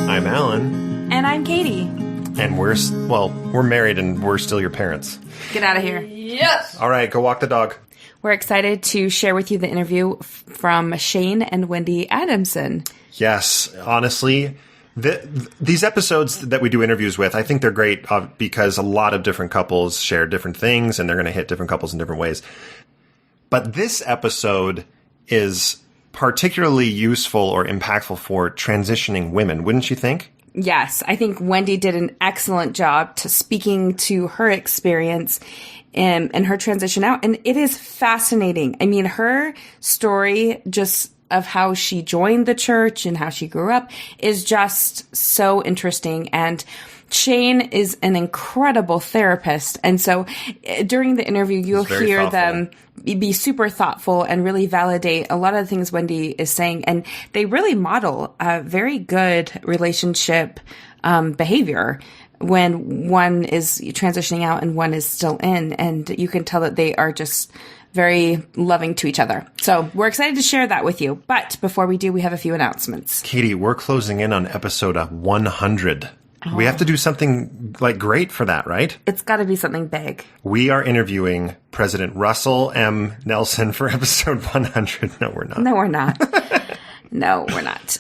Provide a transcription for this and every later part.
I'm Allan. And I'm Katie. And we're married and we're still your parents. Get out of here. Yes! All right, go walk the dog. We're excited to share with you the interview from Shane and Wendy Adamson. Yes, honestly, these episodes that we do interviews with, I think they're great because a lot of different couples share different things and they're going to hit different couples in different ways. But this episode is particularly useful or impactful for transitioning women, wouldn't you think? Yes, I think Wendy did an excellent job to speaking to her experience and her transition out. And it is fascinating. I mean, her story just of how she joined the church and how she grew up is just so interesting. And Shane is an incredible therapist. And so during the interview, you'll hear them be super thoughtful and really validate a lot of the things Wendy is saying. And they really model a very good relationship behavior when one is transitioning out and one is still in. And you can tell that they are just very loving to each other. So we're excited to share that with you. But before we do, we have a few announcements. Katie, we're closing in on episode 100. Oh. We have to do something great for that, right? It's got to be something big. We are interviewing President Russell M. Nelson for episode 100. No, we're not. No, we're not. No, we're not.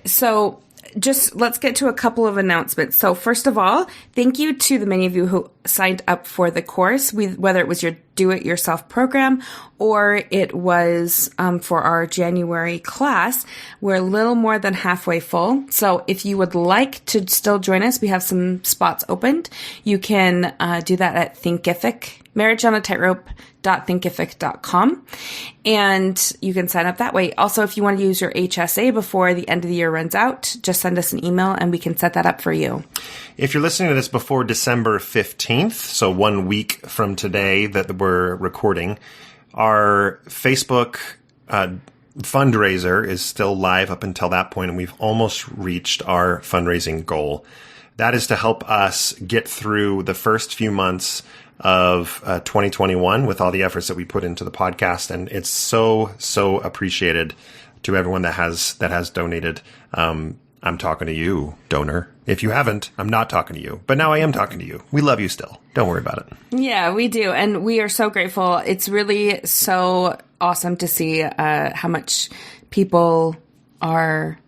So just let's get to a couple of announcements. So first of all, thank you to the many of you who signed up for the course, whether it was your do-it-yourself program or it was for our January class. We're a little more than halfway full. So if you would like to still join us, we have some spots opened. You can do that at Thinkific, marriageonatightrope.thinkific.com. And you can sign up that way. Also, if you want to use your HSA before the end of the year runs out, just send us an email and we can set that up for you. If you're listening to this before December 15th, so 1 week from today that we're recording, our Facebook fundraiser is still live up until that point, and we've almost reached our fundraising goal. That is to help us get through the first few months of 2021 with all the efforts that we put into the podcast, and it's so appreciated to everyone that has donated. I'm talking to you, donor. If you haven't, I'm not talking to you. But now I am talking to you. We love you still. Don't worry about it. Yeah, we do. And we are so grateful. It's really so awesome to see how much people are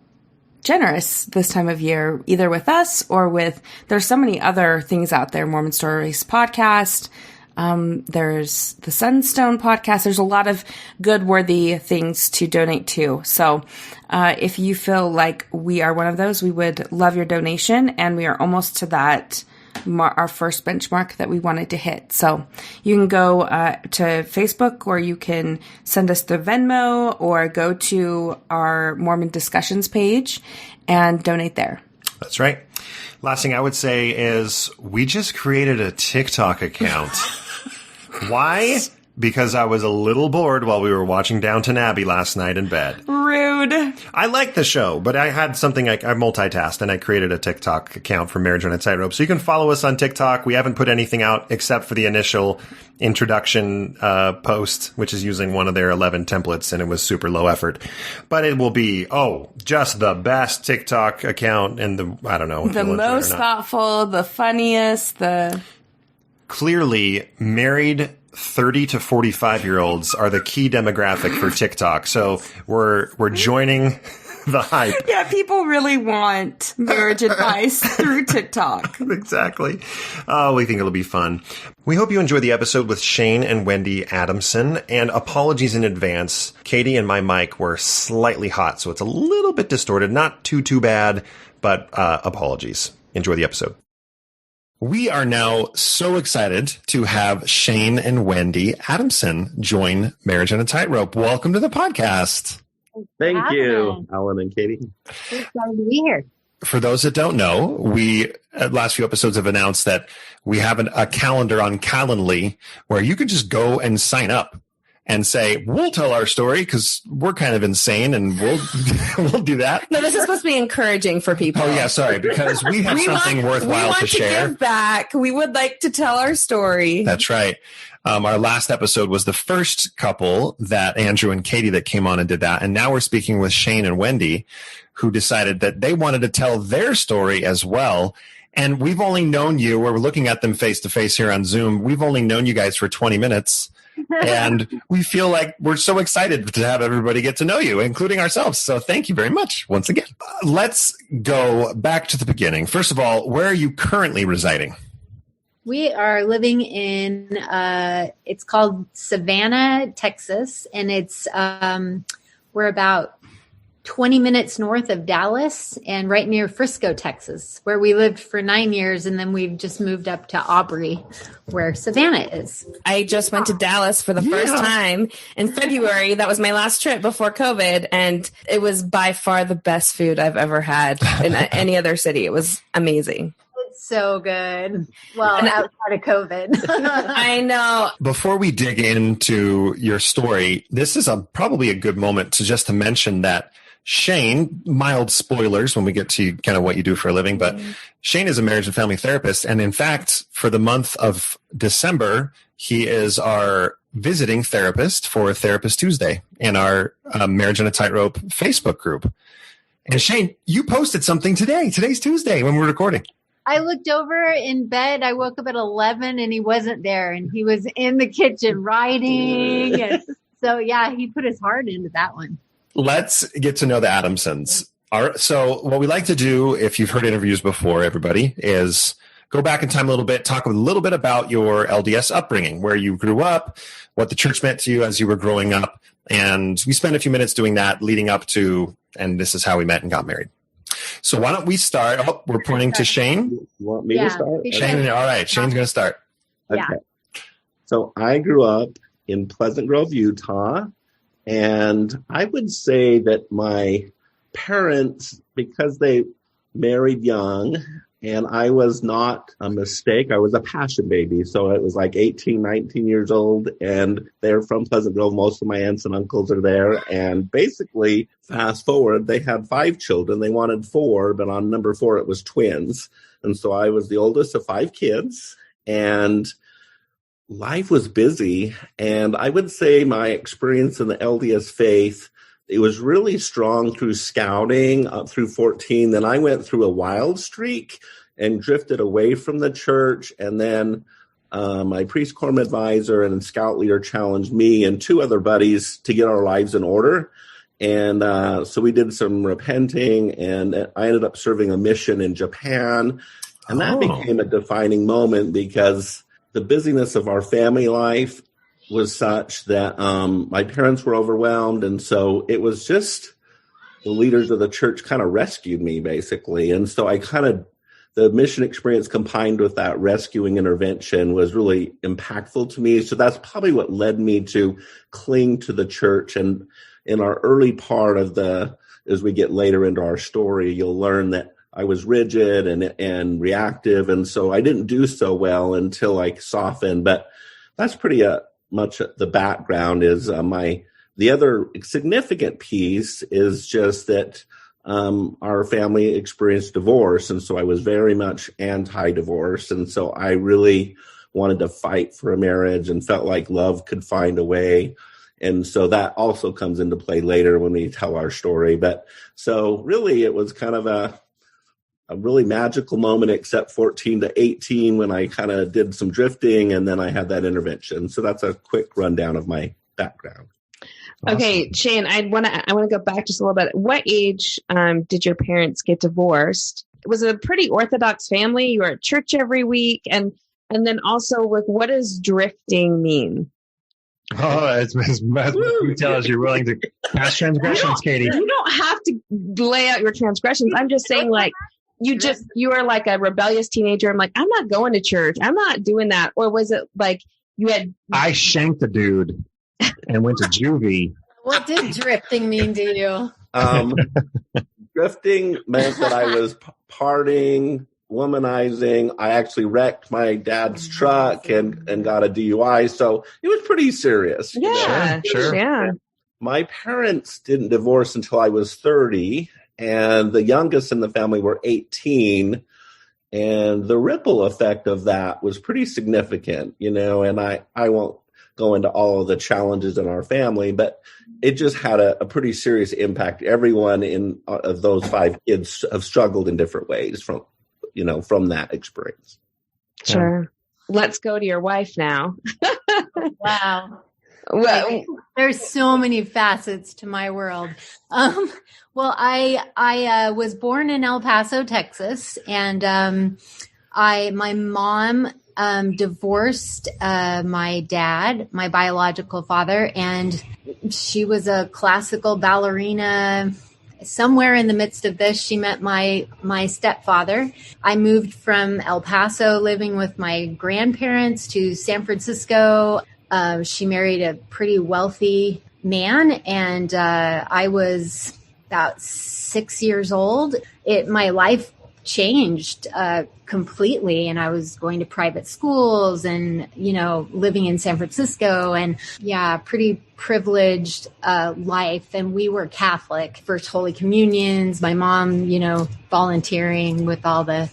generous this time of year, either with us or with, there's so many other things out there. Mormon Stories podcast. There's the Sunstone podcast. There's a lot of good, worthy things to donate to. So, if you feel like we are one of those, we would love your donation. And we are almost to that, our first benchmark that we wanted to hit. So you can go, to Facebook, or you can send us the Venmo, or go to our Mormon discussions page and donate there. That's right. Last thing I would say is we just created a TikTok account. Why? Because I was a little bored while we were watching Downton Abbey last night in bed. Rude. I like the show, but I had something I multitasked, and I created a TikTok account for Marriage on a Tightrope. So you can follow us on TikTok. We haven't put anything out except for the initial introduction post, which is using one of their 11 templates, and it was super low effort. But it will be, just the best TikTok account, and I don't know. The most thoughtful, the funniest, Clearly, married 30 to 45-year-olds are the key demographic for TikTok. So we're joining the hype. Yeah, people really want marriage advice through TikTok. Exactly. Oh, we think it'll be fun. We hope you enjoy the episode with Shane and Wendy Adamson. And apologies in advance. Katie and my mic were slightly hot, so it's a little bit distorted. Not too bad, but apologies. Enjoy the episode. We are now so excited to have Shane and Wendy Adamson join Marriage on a Tightrope. Welcome to the podcast. Thank you, Allan and Katie. We're excited to be here. For those that don't know, we, last few episodes have announced that we have a calendar on Calendly where you can just go and sign up and say, we'll tell our story because we're kind of insane and we'll do that. No, this is supposed to be encouraging for people. Oh, yeah, sorry, because we have something worthwhile to share. We want to give back. We would like to tell our story. That's right. Our last episode was the first couple, that Andrew and Katie, that came on and did that. And now we're speaking with Shane and Wendy, who decided that they wanted to tell their story as well. And we've only known you, we're looking at them face to face here on Zoom. We've only known you guys for 20 minutes. And we feel like we're so excited to have everybody get to know you, including ourselves. So thank you very much once again. Let's go back to the beginning. First of all, where are you currently residing? We are living in, it's called Savannah, Texas. And it's, we're about 20 minutes north of Dallas and right near Frisco, Texas, where we lived for 9 years. And then we've just moved up to Aubrey, where Savannah is. I just went to Dallas for the first time in February. That was my last trip before COVID. And it was by far the best food I've ever had in any other city. It was amazing. So good. Well, outside of COVID. I know. Before we dig into your story, this is probably a good moment to mention that Shane, mild spoilers when we get to kind of what you do for a living, but Shane is a marriage and family therapist. And in fact, for the month of December, he is our visiting therapist for Therapist Tuesday in our Marriage on a Tightrope Facebook group. And Shane, you posted something today. Today's Tuesday when we're recording. I looked over in bed. I woke up at 11 and he wasn't there. And he was in the kitchen writing. And so, yeah, he put his heart into that one. Let's get to know the Adamsons. So what we like to do, if you've heard interviews before, everybody, is go back in time a little bit, talk a little bit about your LDS upbringing, where you grew up, what the church meant to you as you were growing up. And we spent a few minutes doing that leading up to, and this is how we met and got married. So why don't we start? Oh, we're pointing to Shane. You want me to start? Shane, all right. Shane's going to start. Okay. Yeah. So I grew up in Pleasant Grove, Utah. And I would say that my parents, because they married young, and I was not a mistake, I was a passion baby. So it was like 18, 19 years old, and they're from Pleasant Grove. Most of my aunts and uncles are there. And basically, fast forward, they had 5 children. They wanted 4, but on number 4, it was twins. And so I was the oldest of 5 kids. And life was busy, and I would say my experience in the LDS faith, it was really strong through scouting up through 14. Then I went through a wild streak and drifted away from the church. And then my priest quorum advisor and scout leader challenged me and 2 other buddies to get our lives in order. And so we did some repenting, and I ended up serving a mission in Japan. And that became a defining moment because the busyness of our family life was such that my parents were overwhelmed. And so it was just the leaders of the church kind of rescued me, basically. And so the mission experience combined with that rescuing intervention was really impactful to me. So that's probably what led me to cling to the church. And in our early part of as we get later into our story, you'll learn that I was rigid and reactive, and so I didn't do so well until I softened. But that's pretty much the background. Is the other significant piece is just that our family experienced divorce, and so I was very much anti-divorce, and so I really wanted to fight for a marriage and felt like love could find a way. And so that also comes into play later when we tell our story. But so really it was kind of a really magical moment, except 14 to 18 when I kind of did some drifting, and then I had that intervention. So that's a quick rundown of my background. Awesome. Okay, Shane, I want to go back just a little bit. What age did your parents get divorced? It was a pretty Orthodox family. You were at church every week, and then also with what does drifting mean? Oh, as you tell us, you're willing to pass transgressions, Katie. You don't have to lay out your transgressions. I'm just saying, like, you are like a rebellious teenager. I'm like, I'm not going to church. I'm not doing that. Or was it like you had... I shanked a dude and went to juvie. What did drifting mean to you? Drifting meant that I was partying womanizing. I actually wrecked my dad's truck and got a DUI. So it was pretty serious. Yeah, Sure. Yeah. My parents didn't divorce until I was 30, and the youngest in the family were 18. And the ripple effect of that was pretty significant, and I won't go into all of the challenges in our family, but it just had a pretty serious impact. Everyone in of those 5 kids have struggled in different ways from that experience. Sure. Let's go to your wife now. Wow. Well, There's so many facets to my world. Well, I was born in El Paso, Texas, and my mom divorced my dad, my biological father, and she was a classical ballerina. Somewhere in the midst of this, she met my stepfather. I moved from El Paso, living with my grandparents, to San Francisco. She married a pretty wealthy man, and I was about 6 years old. My life changed completely, and I was going to private schools and living in San Francisco, and pretty privileged life. And we were Catholic, First Holy Communions, my mom volunteering with all the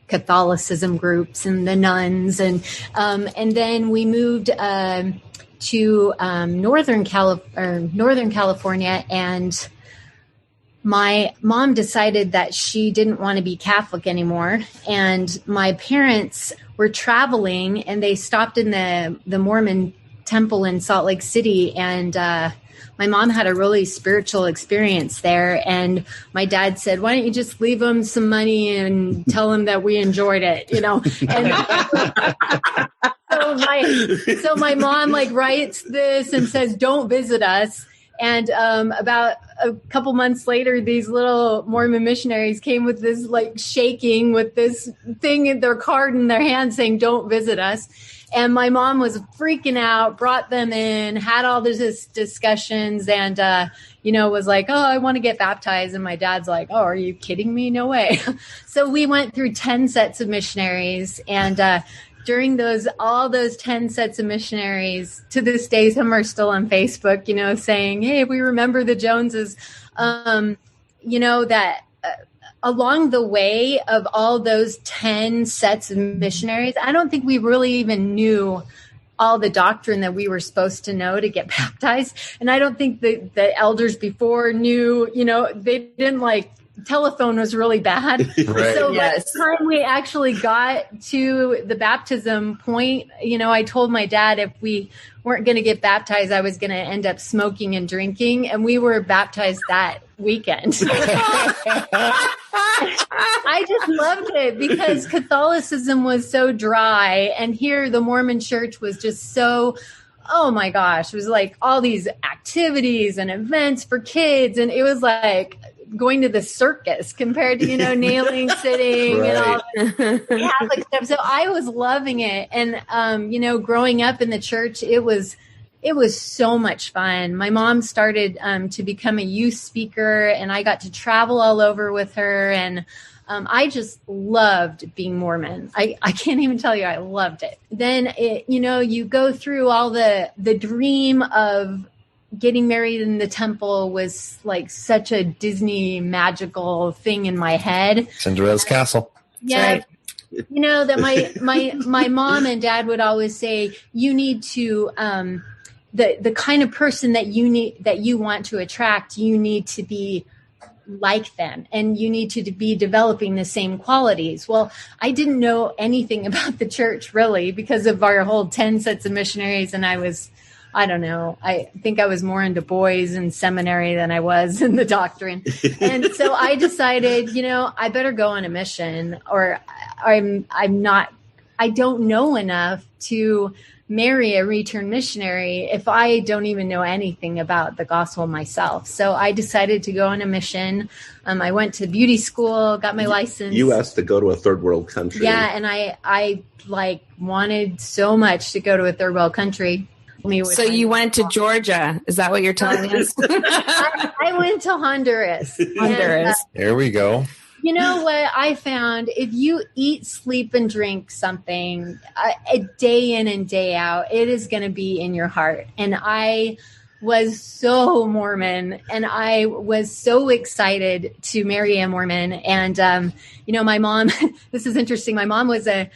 Catholicism groups and the nuns, and then we moved to Northern California, and my mom decided that she didn't want to be Catholic anymore. And my parents were traveling, and they stopped in the Mormon temple in Salt Lake City. And my mom had a really spiritual experience there. And my dad said, "Why don't you just leave them some money and tell them that we enjoyed it?" And so my mom writes this and says, "Don't visit us." And about a couple months later, these little Mormon missionaries came with this shaking with this thing in their card in their hand saying, "Don't visit us." And my mom was freaking out, brought them in, had all these discussions, and, was like, "Oh, I want to get baptized." And my dad's like, "Oh, are you kidding me? No way." So we went through 10 sets of missionaries, and during all those 10 sets of missionaries, to this day, some are still on Facebook, saying, "Hey, we remember the Joneses." That along the way of all those 10 sets of missionaries, I don't think we really even knew all the doctrine that we were supposed to know to get baptized. And I don't think the elders before knew, they didn't telephone was really bad. Right. So by the time we actually got to the baptism point, I told my dad if we weren't going to get baptized, I was going to end up smoking and drinking. And we were baptized that weekend. I just loved it because Catholicism was so dry. And here the Mormon church was just so, oh my gosh, it was all these activities and events for kids. And it was going to the circus compared to, nailing, sitting, and all the Catholic stuff. So I was loving it. And, growing up in the church, it was so much fun. My mom started to become a youth speaker, and I got to travel all over with her. And I just loved being Mormon. I can't even tell you, I loved it. Then, you go through all the dream of getting married in the temple was such a Disney magical thing in my head. Cinderella's castle. Yeah. Right. That my mom and dad would always say, you need to, the kind of person that you want to attract, you need to be like them, and you need to be developing the same qualities. Well, I didn't know anything about the church really because of our whole 10 sets of missionaries. And I don't know. I think I was more into boys in seminary than I was in the doctrine. And so I decided, I better go on a mission, or I don't know enough to marry a return missionary if I don't even know anything about the gospel myself. So I decided to go on a mission. I went to beauty school, got my license. You asked to go to a third world country. Yeah. And I wanted so much to go to a third world country. So you went to Georgia. Is that what you're telling us? I went to Honduras. Honduras. There we go. You know what I found? If you eat, sleep, and drink something a day in and day out, it is going to be in your heart. And I was so Mormon, and I was so excited to marry a Mormon. And, my mom, this is interesting. My mom was a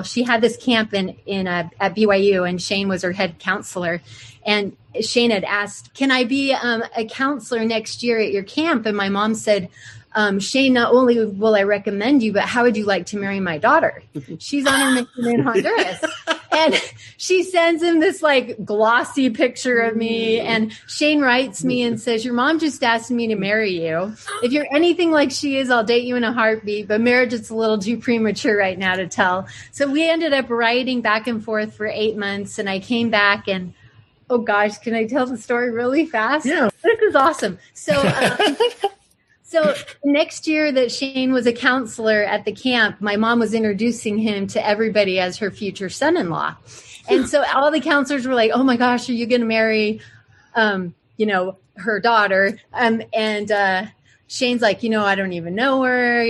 she had this camp at BYU, and Shane was her head counselor. And Shane had asked, can I be a counselor next year at your camp? And my mom said, Shane, not only will I recommend you, but how would you like to marry my daughter? She's on her mission in Honduras. And she sends him this like glossy picture of me. And Shane writes me and says, your mom just asked me to marry you. If you're anything like she is, I'll date you in a heartbeat. But marriage is a little too premature right now to tell. So we ended up writing back and forth for 8 months. And I came back and, oh gosh, can I tell the story really fast? Yeah. This is awesome. So next year that Shane was a counselor at the camp, my mom was introducing him to everybody as her future son-in-law. And so all the counselors were like, oh my gosh, are you going to marry, her daughter? And Shane's like, I don't even know her,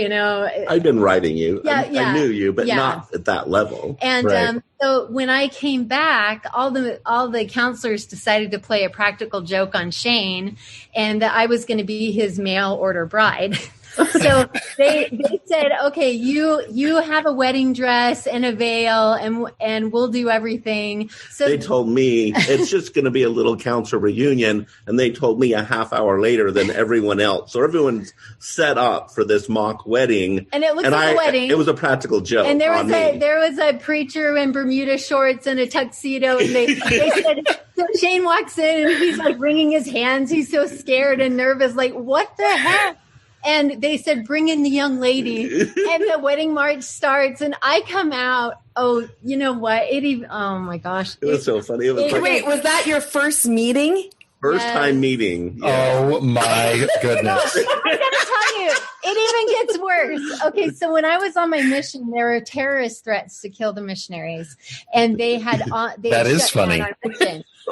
I've been writing you. Yeah, I knew you, but not at that level. And right. So when I came back, all the counselors decided to play a practical joke on Shane, and that I was going to be his mail order bride. So they said, okay, you have a wedding dress and a veil, and we'll do everything. So they told me it's just going to be a little counselor reunion, and they told me a half hour later than everyone else. So everyone's set up for this mock wedding, and it looks like a wedding. It was a practical joke. And there was a preacher in Bermuda shorts and a tuxedo, and they said. So Shane walks in and he's like wringing his hands. He's so scared and nervous, like, what the heck? And they said, bring in the young lady. And the wedding march starts. And I come out. Oh, you know what? Oh, my gosh. It was so funny. Wait, was that your first meeting? First time meeting. Yeah. Oh, my goodness. I'm going to tell you, it even gets worse. Okay, so when I was on my mission, there were terrorist threats to kill the missionaries. And they had... that is funny.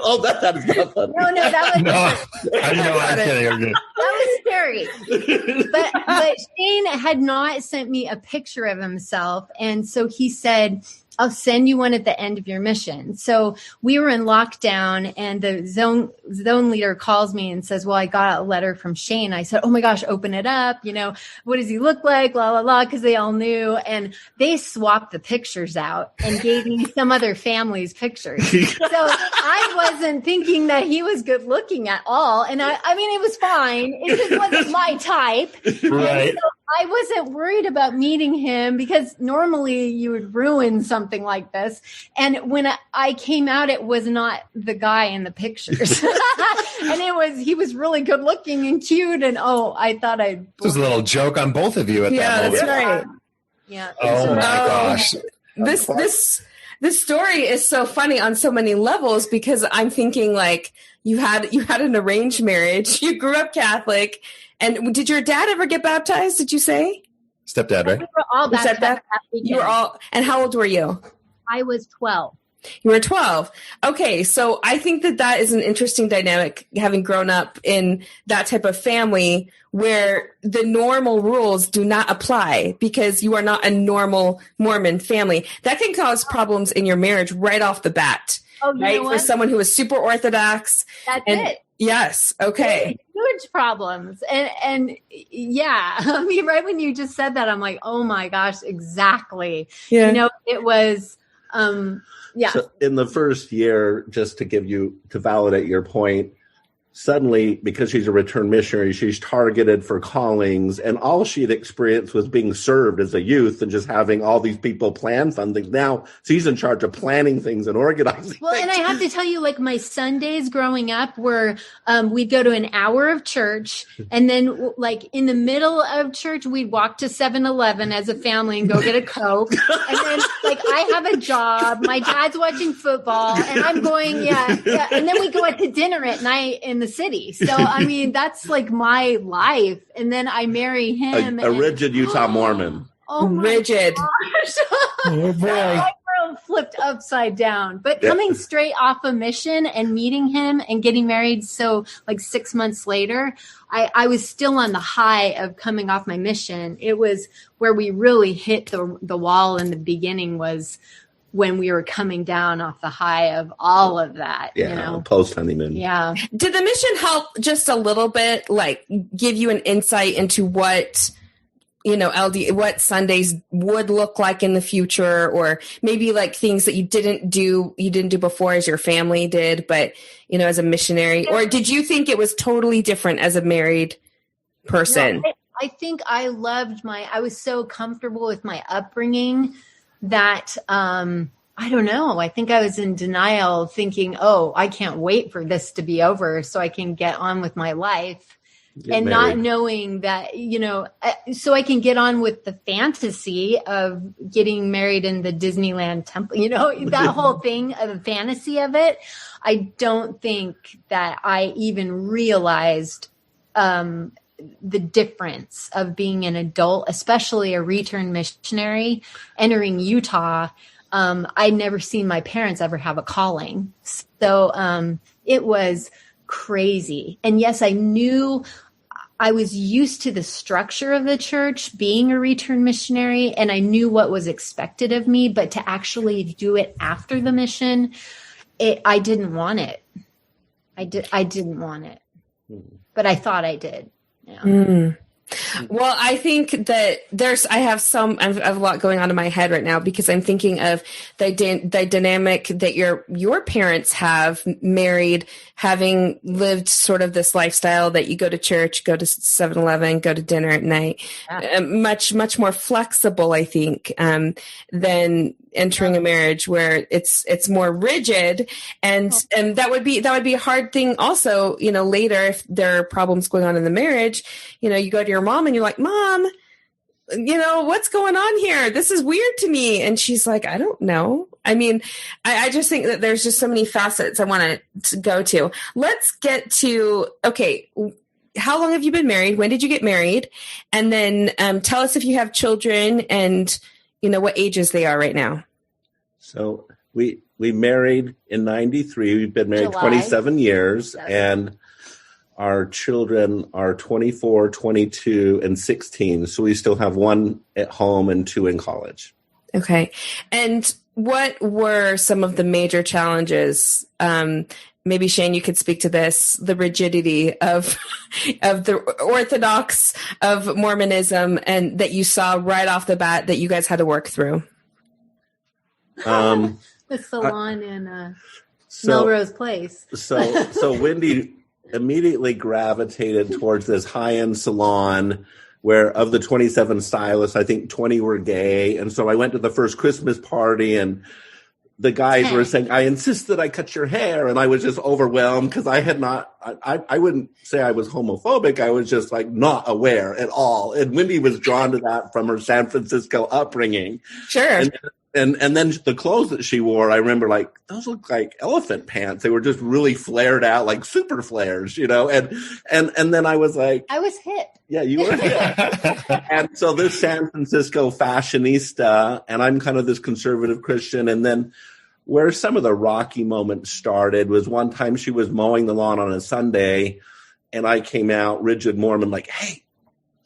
Oh, that is not funny. No, that was... No, I know. I'm kidding. That was scary. But Shane had not sent me a picture of himself. And so he said, I'll send you one at the end of your mission. So we were in lockdown, and the zone leader calls me and says, well, I got a letter from Shane. I said, oh my gosh, open it up. What does he look like? La, la, la. Cause they all knew. And they swapped the pictures out and gave me some other family's pictures. So I wasn't thinking that he was good looking at all. And I mean, it was fine. It just wasn't my type. Right. So I wasn't worried about meeting him, because normally you would ruin something like this. And when I came out, it was not the guy in the pictures. And he was really good looking and cute. And I thought This was a little joke on both of you at that moment. Yeah, that's right. Yeah. Oh my gosh. This story is so funny on so many levels, because I'm thinking like you had an arranged marriage. You grew up Catholic. And did your dad ever get baptized? Did you say? Stepdad, right? We were all baptized that weekend. You were all, and how old were you? I was 12. You were 12. Okay. So I think that is an interesting dynamic, having grown up in that type of family where the normal rules do not apply because you are not a normal Mormon family. That can cause problems in your marriage right off the bat. Oh, you know what? For someone who is super Orthodox. That's it. Yes. Okay. Huge problems. And yeah, I mean, right when you just said that, I'm like, oh my gosh, exactly. Yeah. It was, yeah. So in the first year, just to validate your point, suddenly, because she's a return missionary, she's targeted for callings, and all she'd experienced was being served as a youth and just having all these people plan fun things. Now she's in charge of planning things and organizing Well, things. And I have to tell you, like, my Sundays growing up were, we'd go to an hour of church, and then like in the middle of church, we'd walk to 7-Eleven as a family and go get a Coke. And then like I have a job, my dad's watching football, and I'm going, yeah. And then we go out to dinner at night in the city. So I mean, that's like my life. And then I marry him. A rigid Utah Mormon. Oh, rigid. Oh boy. I grew flipped upside down. But coming straight off a mission and meeting him and getting married, so like 6 months later, I was still on the high of coming off my mission. It was where we really hit the wall in the beginning was when we were coming down off the high of all of that. Yeah, post honeymoon. Yeah. Did the mission help just a little bit, like give you an insight into what, what Sundays would look like in the future, or maybe like things that you didn't do before as your family did, but, as a missionary? Or did you think it was totally different as a married person? No, I think I was so comfortable with my upbringing that, I don't know. I think I was in denial thinking, I can't wait for this to be over so I can get on with my life. Get married. Not knowing that, so I can get on with the fantasy of getting married in the Disneyland temple, that whole thing of the fantasy of it. I don't think that I even realized, the difference of being an adult, especially a return missionary entering Utah. I'd never seen my parents ever have a calling. So, it was crazy. And yes, I knew I was used to the structure of the church being a return missionary, and I knew what was expected of me, but to actually do it after the mission, I didn't want it. I didn't want it, but I thought I did. Yeah. Mm. Well, I think that I have a lot going on in my head right now because I'm thinking of the dynamic that your parents have married, having lived sort of this lifestyle that you go to church, go to 7-Eleven, go to dinner at night, much, much more flexible, I think, than entering a marriage where it's more rigid. And that would be a hard thing also, later if there are problems going on in the marriage, you go to your mom and you're like, Mom, what's going on here? This is weird to me. And she's like, I don't know. I mean, I just think that there's just so many facets I want to go to. Let's get to, okay, how long have you been married? When did you get married? And then tell us if you have children and, what ages they are right now. So we married in 93. We've been married 27 years, and our children are 24, 22, and 16. So we still have one at home and two in college. Okay. And what were some of the major challenges? Maybe Shane, you could speak to this, the rigidity of the orthodox of Mormonism, and that you saw right off the bat that you guys had to work through. The salon in Melrose Place. So Wendy immediately gravitated towards this high-end salon where of the 27 stylists, I think 20 were gay. And so I went to the first Christmas party, and the guys were saying, I insist that I cut your hair. And I was just overwhelmed because I had not, I wouldn't say I was homophobic. I was just like not aware at all. And Wendy was drawn to that from her San Francisco upbringing. Sure. And then the clothes that she wore, I remember like, those look like elephant pants. They were just really flared out, like super flares, and then I was like, I was hit. Yeah, you were hit. And so this San Francisco fashionista, and I'm kind of this conservative Christian. And then where some of the rocky moments started was one time she was mowing the lawn on a Sunday, and I came out rigid Mormon, like, hey,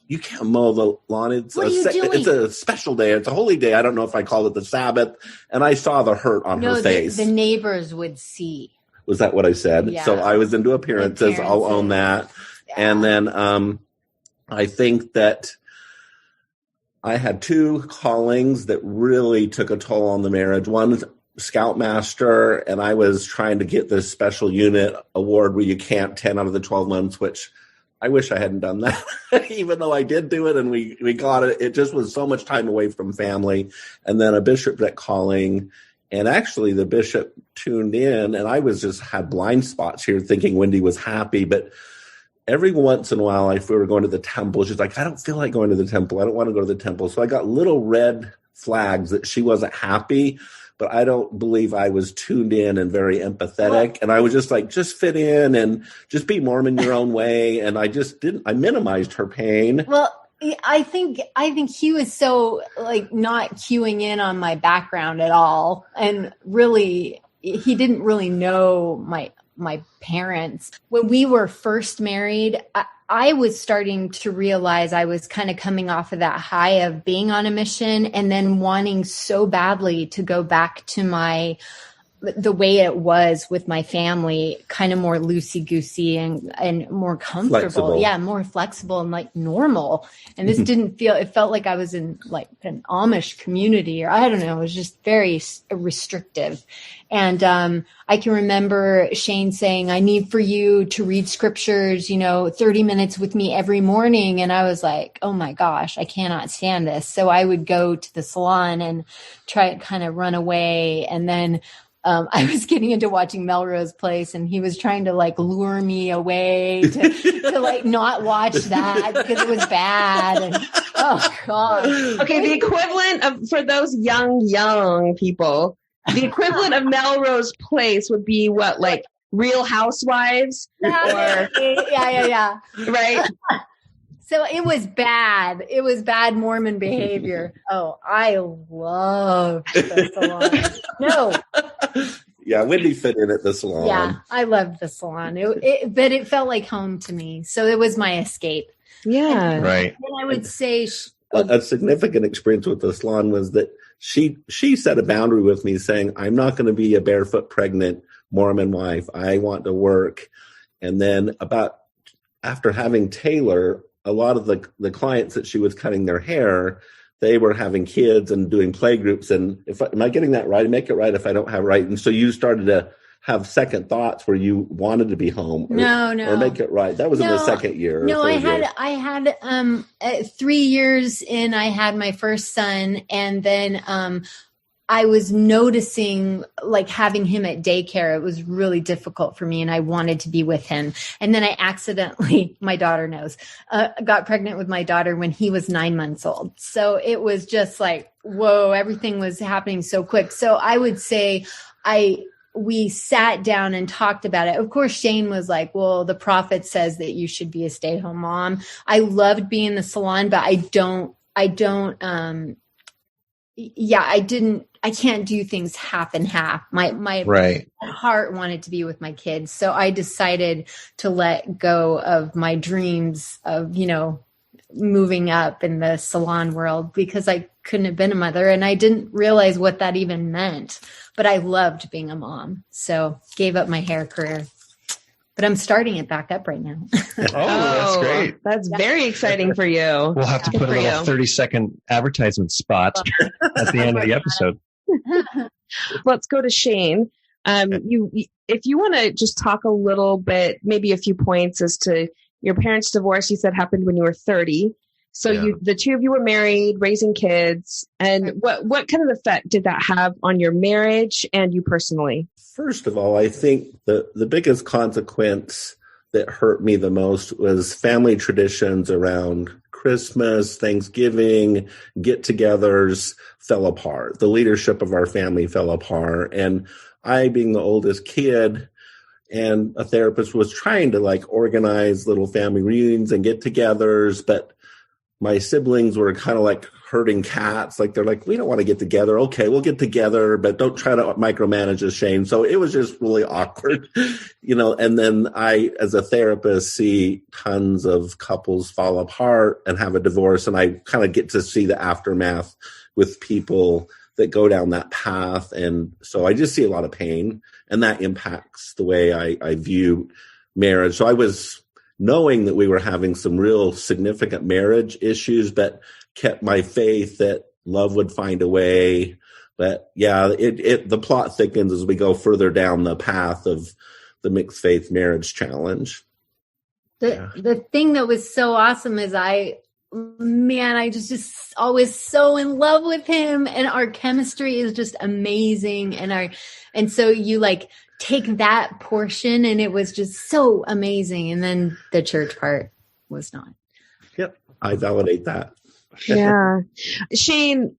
you can't mow the lawn. It's a special day. It's a holy day. I don't know if I call it the Sabbath. And I saw the hurt on her face. The neighbors would see. Was that what I said? Yeah. So I was into appearances. I'll own that. Yeah. And then I think that I had two callings that really took a toll on the marriage. One is Scoutmaster, and I was trying to get this special unit award where you camp 10 out of the 12 months, which I wish I hadn't done that, even though I did do it and we got it. It just was so much time away from family. And then a bishop's calling. And actually the bishop tuned in, and I had blind spots here thinking Wendy was happy. But every once in a while, if we were going to the temple, she's like, I don't feel like going to the temple. I don't want to go to the temple. So I got little red flags that she wasn't happy. But I don't believe I was tuned in and very empathetic. And I was just like, just fit in and just be Mormon your own way. And I just I minimized her pain. Well, I think he was so like not cueing in on my background at all, and really he didn't really know my parents. When we were first married, I was starting to realize I was kind of coming off of that high of being on a mission and then wanting so badly to go back to the way it was with my family, kind of more loosey-goosey and more comfortable. Flexible. Yeah, more flexible and like normal. And this it felt like I was in like an Amish community, or I don't know, it was just very restrictive. And I can remember Shane saying, I need for you to read scriptures, 30 minutes with me every morning. And I was like, oh my gosh, I cannot stand this. So I would go to the salon and try to kind of run away. And then I was getting into watching Melrose Place, and he was trying to like lure me away to like not watch that because it was bad. And oh god. Okay, the equivalent of, for those young people, the equivalent of Melrose Place would be what, like Real Housewives? Yeah. Right? So it was bad. It was bad Mormon behavior. Oh, I loved the salon. No. Yeah, Wendy fit in at the salon. Yeah, I loved the salon. But it felt like home to me. So it was my escape. Yeah. Right. And I would say A significant experience with the salon was that she set a boundary with me saying, I'm not going to be a barefoot pregnant Mormon wife. I want to work. And then after having Taylor, a lot of the clients that she was cutting their hair, they were having kids and doing play groups. And am I getting that right? Make it right if I don't have it right. And so you started to have second thoughts where you wanted to be home. Or make it right. That was in the second year. No, I had 3 years in, I had my first son. And then I was noticing like having him at daycare. It was really difficult for me and I wanted to be with him. And then I accidentally, my daughter knows, got pregnant with my daughter when he was 9 months old. So it was just like, whoa, everything was happening so quick. So I would say we sat down and talked about it. Of course, Shane was like, well, the prophet says that you should be a stay-at-home mom. I loved being in the salon, but I can't do things half and half. My Right. heart wanted to be with my kids. So I decided to let go of my dreams of, moving up in the salon world because I couldn't have been a mother and I didn't realize what that even meant, but I loved being a mom. So gave up my hair career, but I'm starting it back up right now. That's great. That's very exciting for you. We'll have to put a little 30-second advertisement spot at the end of the episode. Let's go to Shane. If you want to just talk a little bit, maybe a few points as to your parents' divorce, you said happened when you were 30. So the two of you were married, raising kids. And what kind of effect did that have on your marriage and you personally? First of all, I think the biggest consequence that hurt me the most was family traditions around Christmas, Thanksgiving, get-togethers fell apart. The leadership of our family fell apart. And I, being the oldest kid and a therapist, was trying to like organize little family reunions and get-togethers, but my siblings were kind of like herding cats. Like they're like, we don't want to get together. Okay, we'll get together, but don't try to micromanage us, Shane. So it was just really awkward, and then I, as a therapist, see tons of couples fall apart and have a divorce. And I kind of get to see the aftermath with people that go down that path. And so I just see a lot of pain, and that impacts the way I view marriage. So I was knowing that we were having some real significant marriage issues, but kept my faith that love would find a way. But yeah, the plot thickens as we go further down the path of the mixed faith marriage challenge. The thing that was so awesome is I just always so in love with him, and our chemistry is just amazing. And so you like take that portion and it was just so amazing. And then the church part was not. Yep. I validate that. Yeah. Shane,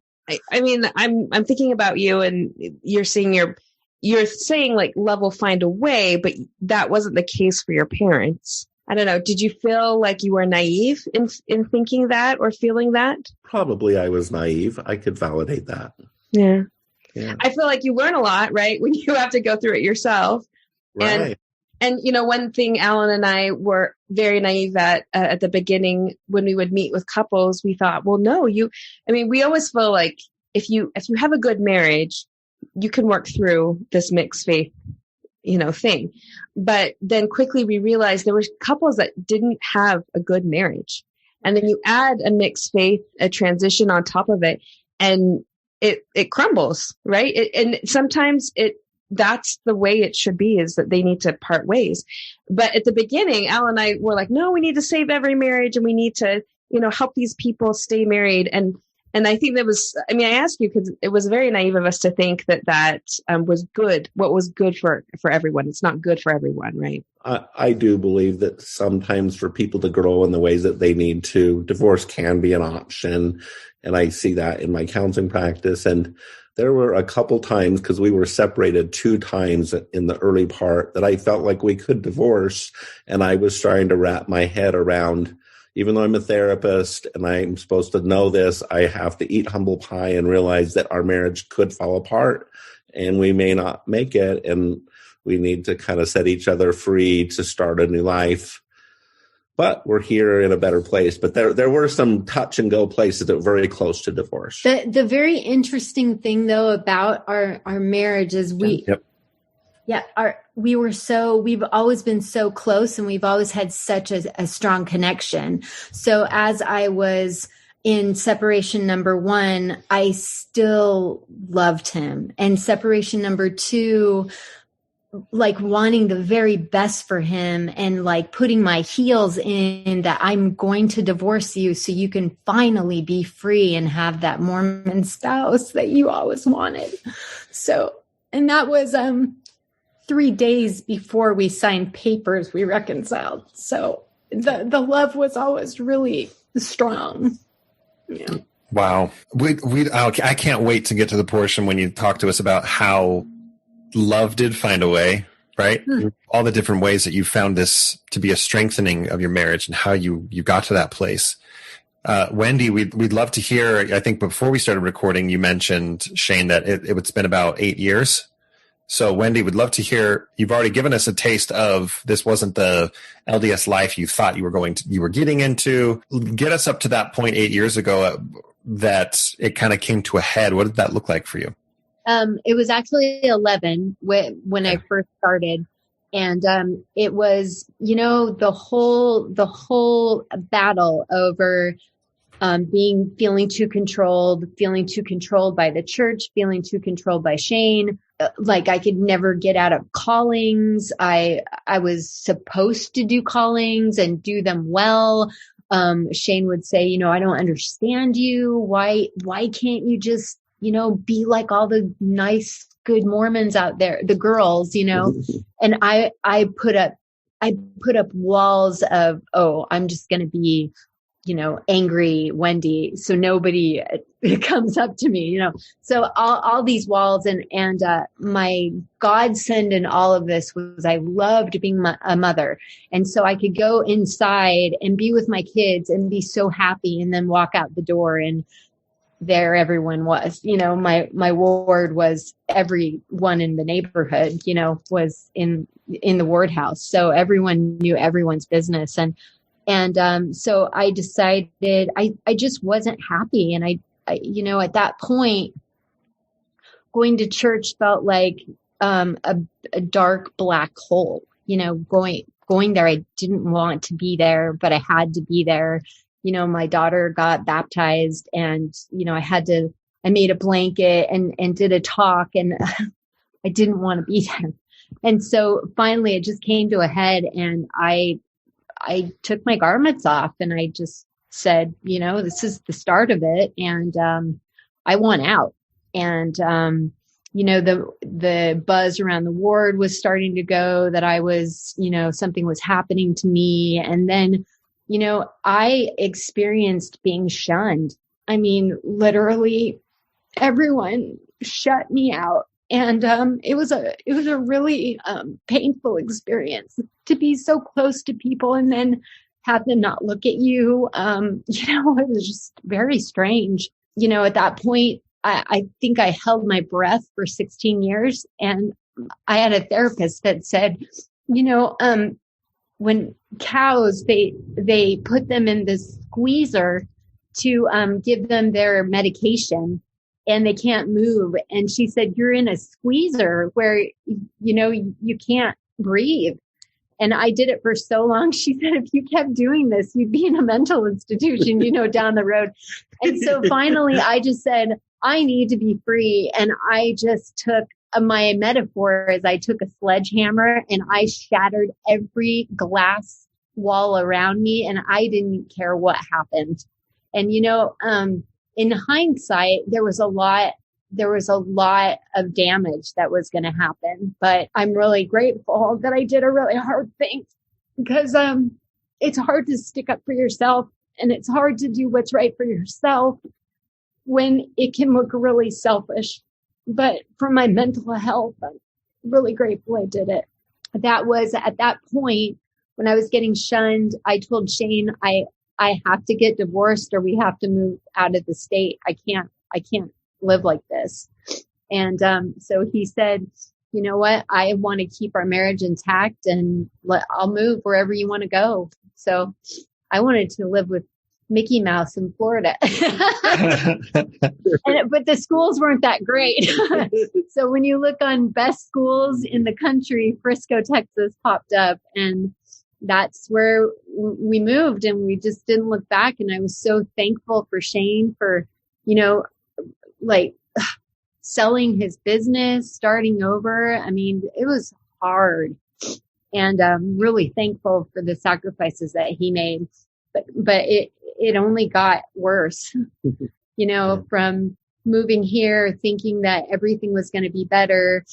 I mean, I'm thinking about you, and you're saying like love will find a way, but that wasn't the case for your parents. I don't know. Did you feel like you were naive in thinking that or feeling that? Probably I was naive. I could validate that. Yeah. Yeah. I feel like you learn a lot, right? When you have to go through it yourself. Right. And one thing Allan and I were very naive at the beginning when we would meet with couples, we thought, well, no, we always feel like if you have a good marriage, you can work through this mixed faith, thing. But then quickly we realized there were couples that didn't have a good marriage. And then you add a mixed faith, a transition on top of it, and it crumbles, right? And sometimes that's the way it should be, is that they need to part ways. But at the beginning, Al and I were like, no, we need to save every marriage and we need to, help these people stay married. And I think that was, I asked you because it was very naive of us to think that was good. What was good for everyone? It's not good for everyone, right? I do believe that sometimes for people to grow in the ways that they need to, divorce can be an option. And I see that in my counseling practice. And there were a couple times, because we were separated 2 times in the early part, that I felt like we could divorce. And I was trying to wrap my head around, even though I'm a therapist and I'm supposed to know this, I have to eat humble pie and realize that our marriage could fall apart and we may not make it. And we need to kind of set each other free to start a new life. But we're here in a better place. But there were some touch and go places that were very close to divorce. The very interesting thing, though, about our marriage is we've always been so close and we've always had such a strong connection. So as I was in separation number 1, I still loved him. And separation number 2, like wanting the very best for him and like putting my heels in that I'm going to divorce you so you can finally be free and have that Mormon spouse that you always wanted. So, and that was 3 days before we signed papers, we reconciled. So the love was always really strong. Yeah. Wow. I can't wait to get to the portion when you talk to us about how love did find a way, right? All the different ways that you found this to be a strengthening of your marriage and how you got to that place. Wendy, we'd love to hear, I think before we started recording, you mentioned, Shane, that it's been about 8 years. So Wendy, would love to hear, you've already given us a taste of this wasn't the LDS life you thought you were getting into. Get us up to that point 8 years ago that it kind of came to a head. What did that look like for you? It was actually 11 when I first started. And it was, the whole battle over feeling too controlled by the church, feeling too controlled by Shane. Like I could never get out of callings. I was supposed to do callings and do them well. Shane would say, I don't understand you. Why can't you just, be like all the nice, good Mormons out there, the girls, and I put up walls of, I'm just going to be, angry Wendy. So nobody comes up to me, so all these walls and my godsend in all of this was I loved being a mother. And so I could go inside and be with my kids and be so happy and then walk out the door and there everyone was, my ward was everyone in the neighborhood, was in the ward house. So everyone knew everyone's business. And so I decided I just wasn't happy. And I at that point, going to church felt like a dark black hole, going there. I didn't want to be there, but I had to be there. My daughter got baptized and, I made a blanket and did a talk and I didn't want to be there. And so finally it just came to a head and I took my garments off and I just said, this is the start of it. And, I want out. And, the buzz around the ward was starting to go that I was, something was happening to me. And then, I experienced being shunned. I mean, literally everyone shut me out. And it was a really painful experience to be so close to people and then have them not look at you. It was just very strange. At that point, I think I held my breath for 16 years. And I had a therapist that said, when cows, they put them in this squeezer to give them their medication and they can't move. And she said, you're in a squeezer where, you can't breathe. And I did it for so long. She said, if you kept doing this, you'd be in a mental institution, down the road. And so finally, I just said, I need to be free. And I just took my metaphor as I took a sledgehammer and I shattered every glass wall around me. And I didn't care what happened. And, in hindsight, there was a lot of damage that was going to happen, but I'm really grateful that I did a really hard thing because, it's hard to stick up for yourself and it's hard to do what's right for yourself when it can look really selfish. But for my mental health, I'm really grateful I did it. That was at that point when I was getting shunned. I told Shane, I have to get divorced or we have to move out of the state. I can't live like this. And so he said, you know what? I want to keep our marriage intact and I'll move wherever you want to go. So I wanted to live with Mickey Mouse in Florida. But the schools weren't that great. So when you look on best schools in the country, Frisco, Texas popped up, and that's where we moved, and we just didn't look back. And I was so thankful for Shane for, selling his business, starting over. I mean, it was hard, and I'm really thankful for the sacrifices that he made. But it only got worse, from moving here, thinking that everything was going to be better,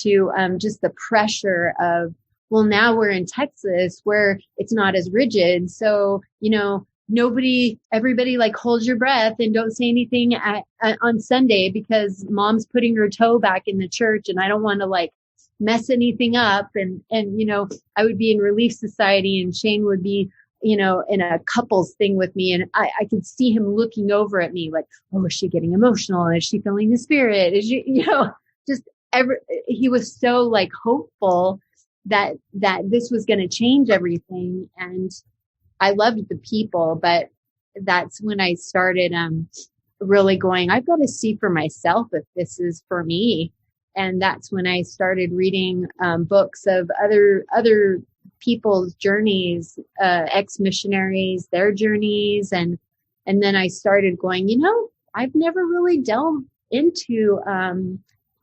to just the pressure of, well, now we're in Texas where it's not as rigid. So, everybody hold your breath and don't say anything on Sunday because mom's putting her toe back in the church and I don't want to mess anything up. And, I would be in Relief Society and Shane would be, in a couples thing with me. And I could see him looking over at me oh, is she getting emotional? Is she feeling the spirit? Is she, he was so hopeful that this was going to change everything. And I loved the people, but that's when I started, really going, I've got to see for myself if this is for me. And that's when I started reading, books of other people's journeys, ex-missionaries, their journeys. And then I started going, I've never really delved into,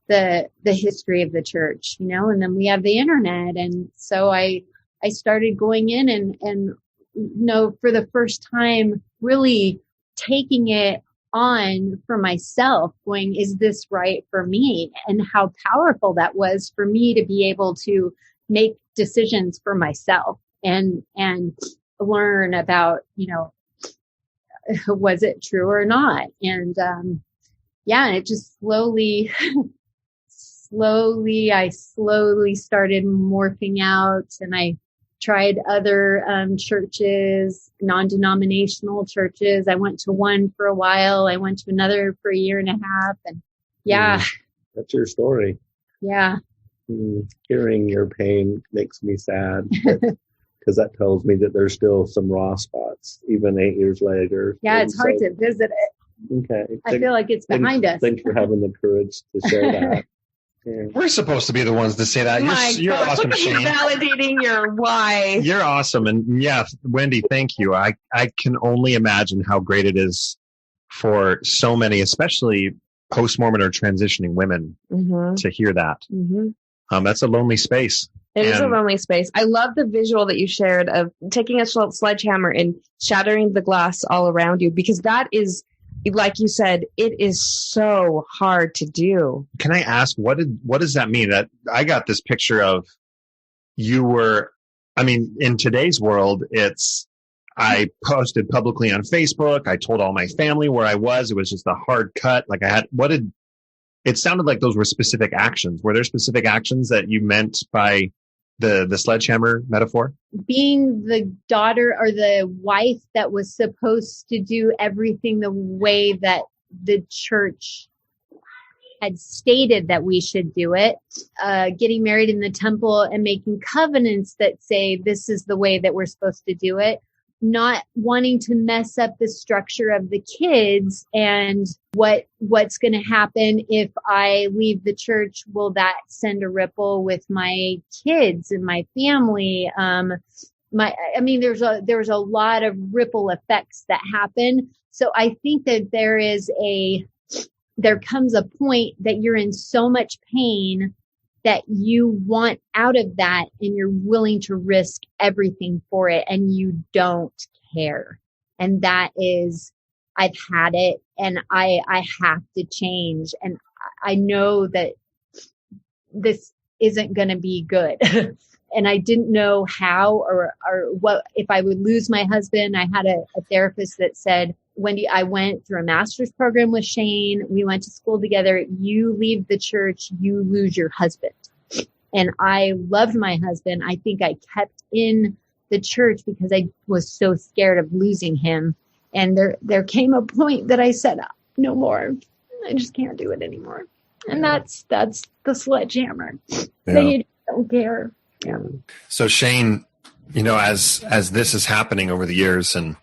the history of the church, and then we have the internet. And so I started going in and for the first time, really taking it on for myself, going, is this right for me? And how powerful that was for me to be able to make decisions for myself and learn about, was it true or not? And, it just slowly I started morphing out, and I tried other churches, non-denominational churches. I went to one for a while. I went to another for a year and a half. And that's your story. Yeah. Hearing your pain makes me sad because that tells me that there's still some raw spots, even 8 years later. Yeah, it's hard to visit it. Okay. I feel like it's behind us. Thanks for having the courage to share that. Yeah. We're supposed to be the ones to say that. You're awesome, Shane. Validating your why. You're awesome. And yeah, Wendy, thank you. I can only imagine how great it is for so many, especially post-Mormon or transitioning women, to hear that. Mm-hmm. That's a lonely space. It is a lonely space. I love the visual that you shared of taking a sledgehammer and shattering the glass all around you, because that is, like you said, it is so hard to do. Can I ask, what does that mean? That I got this picture of you were, in today's world, I posted publicly on Facebook. I told all my family where I was. It was just a hard cut. it sounded like those were specific actions. Were there specific actions that you meant by the sledgehammer metaphor? Being the daughter or the wife that was supposed to do everything the way that the church had stated that we should do it, getting married in the temple and making covenants that say this is the way that we're supposed to do it, not wanting to mess up the structure of the kids and what's going to happen if I leave the church. Will that send a ripple with my kids and my family? There's a lot of ripple effects that happen. So I think that there comes a point that you're in so much pain that you want out of that and you're willing to risk everything for it and you don't care. And that is, I've had it and I have to change. And I know that this isn't going to be good. And I didn't know how or what, if I would lose my husband. I had a therapist that said, Wendy, I went through a master's program with Shane. We went to school together. You leave the church, you lose your husband. And I loved my husband. I think I kept in the church because I was so scared of losing him. And there came a point that I said, no more. I just can't do it anymore. And that's the sledgehammer. Yeah. That you don't care. Yeah. So Shane, as this is happening over the years and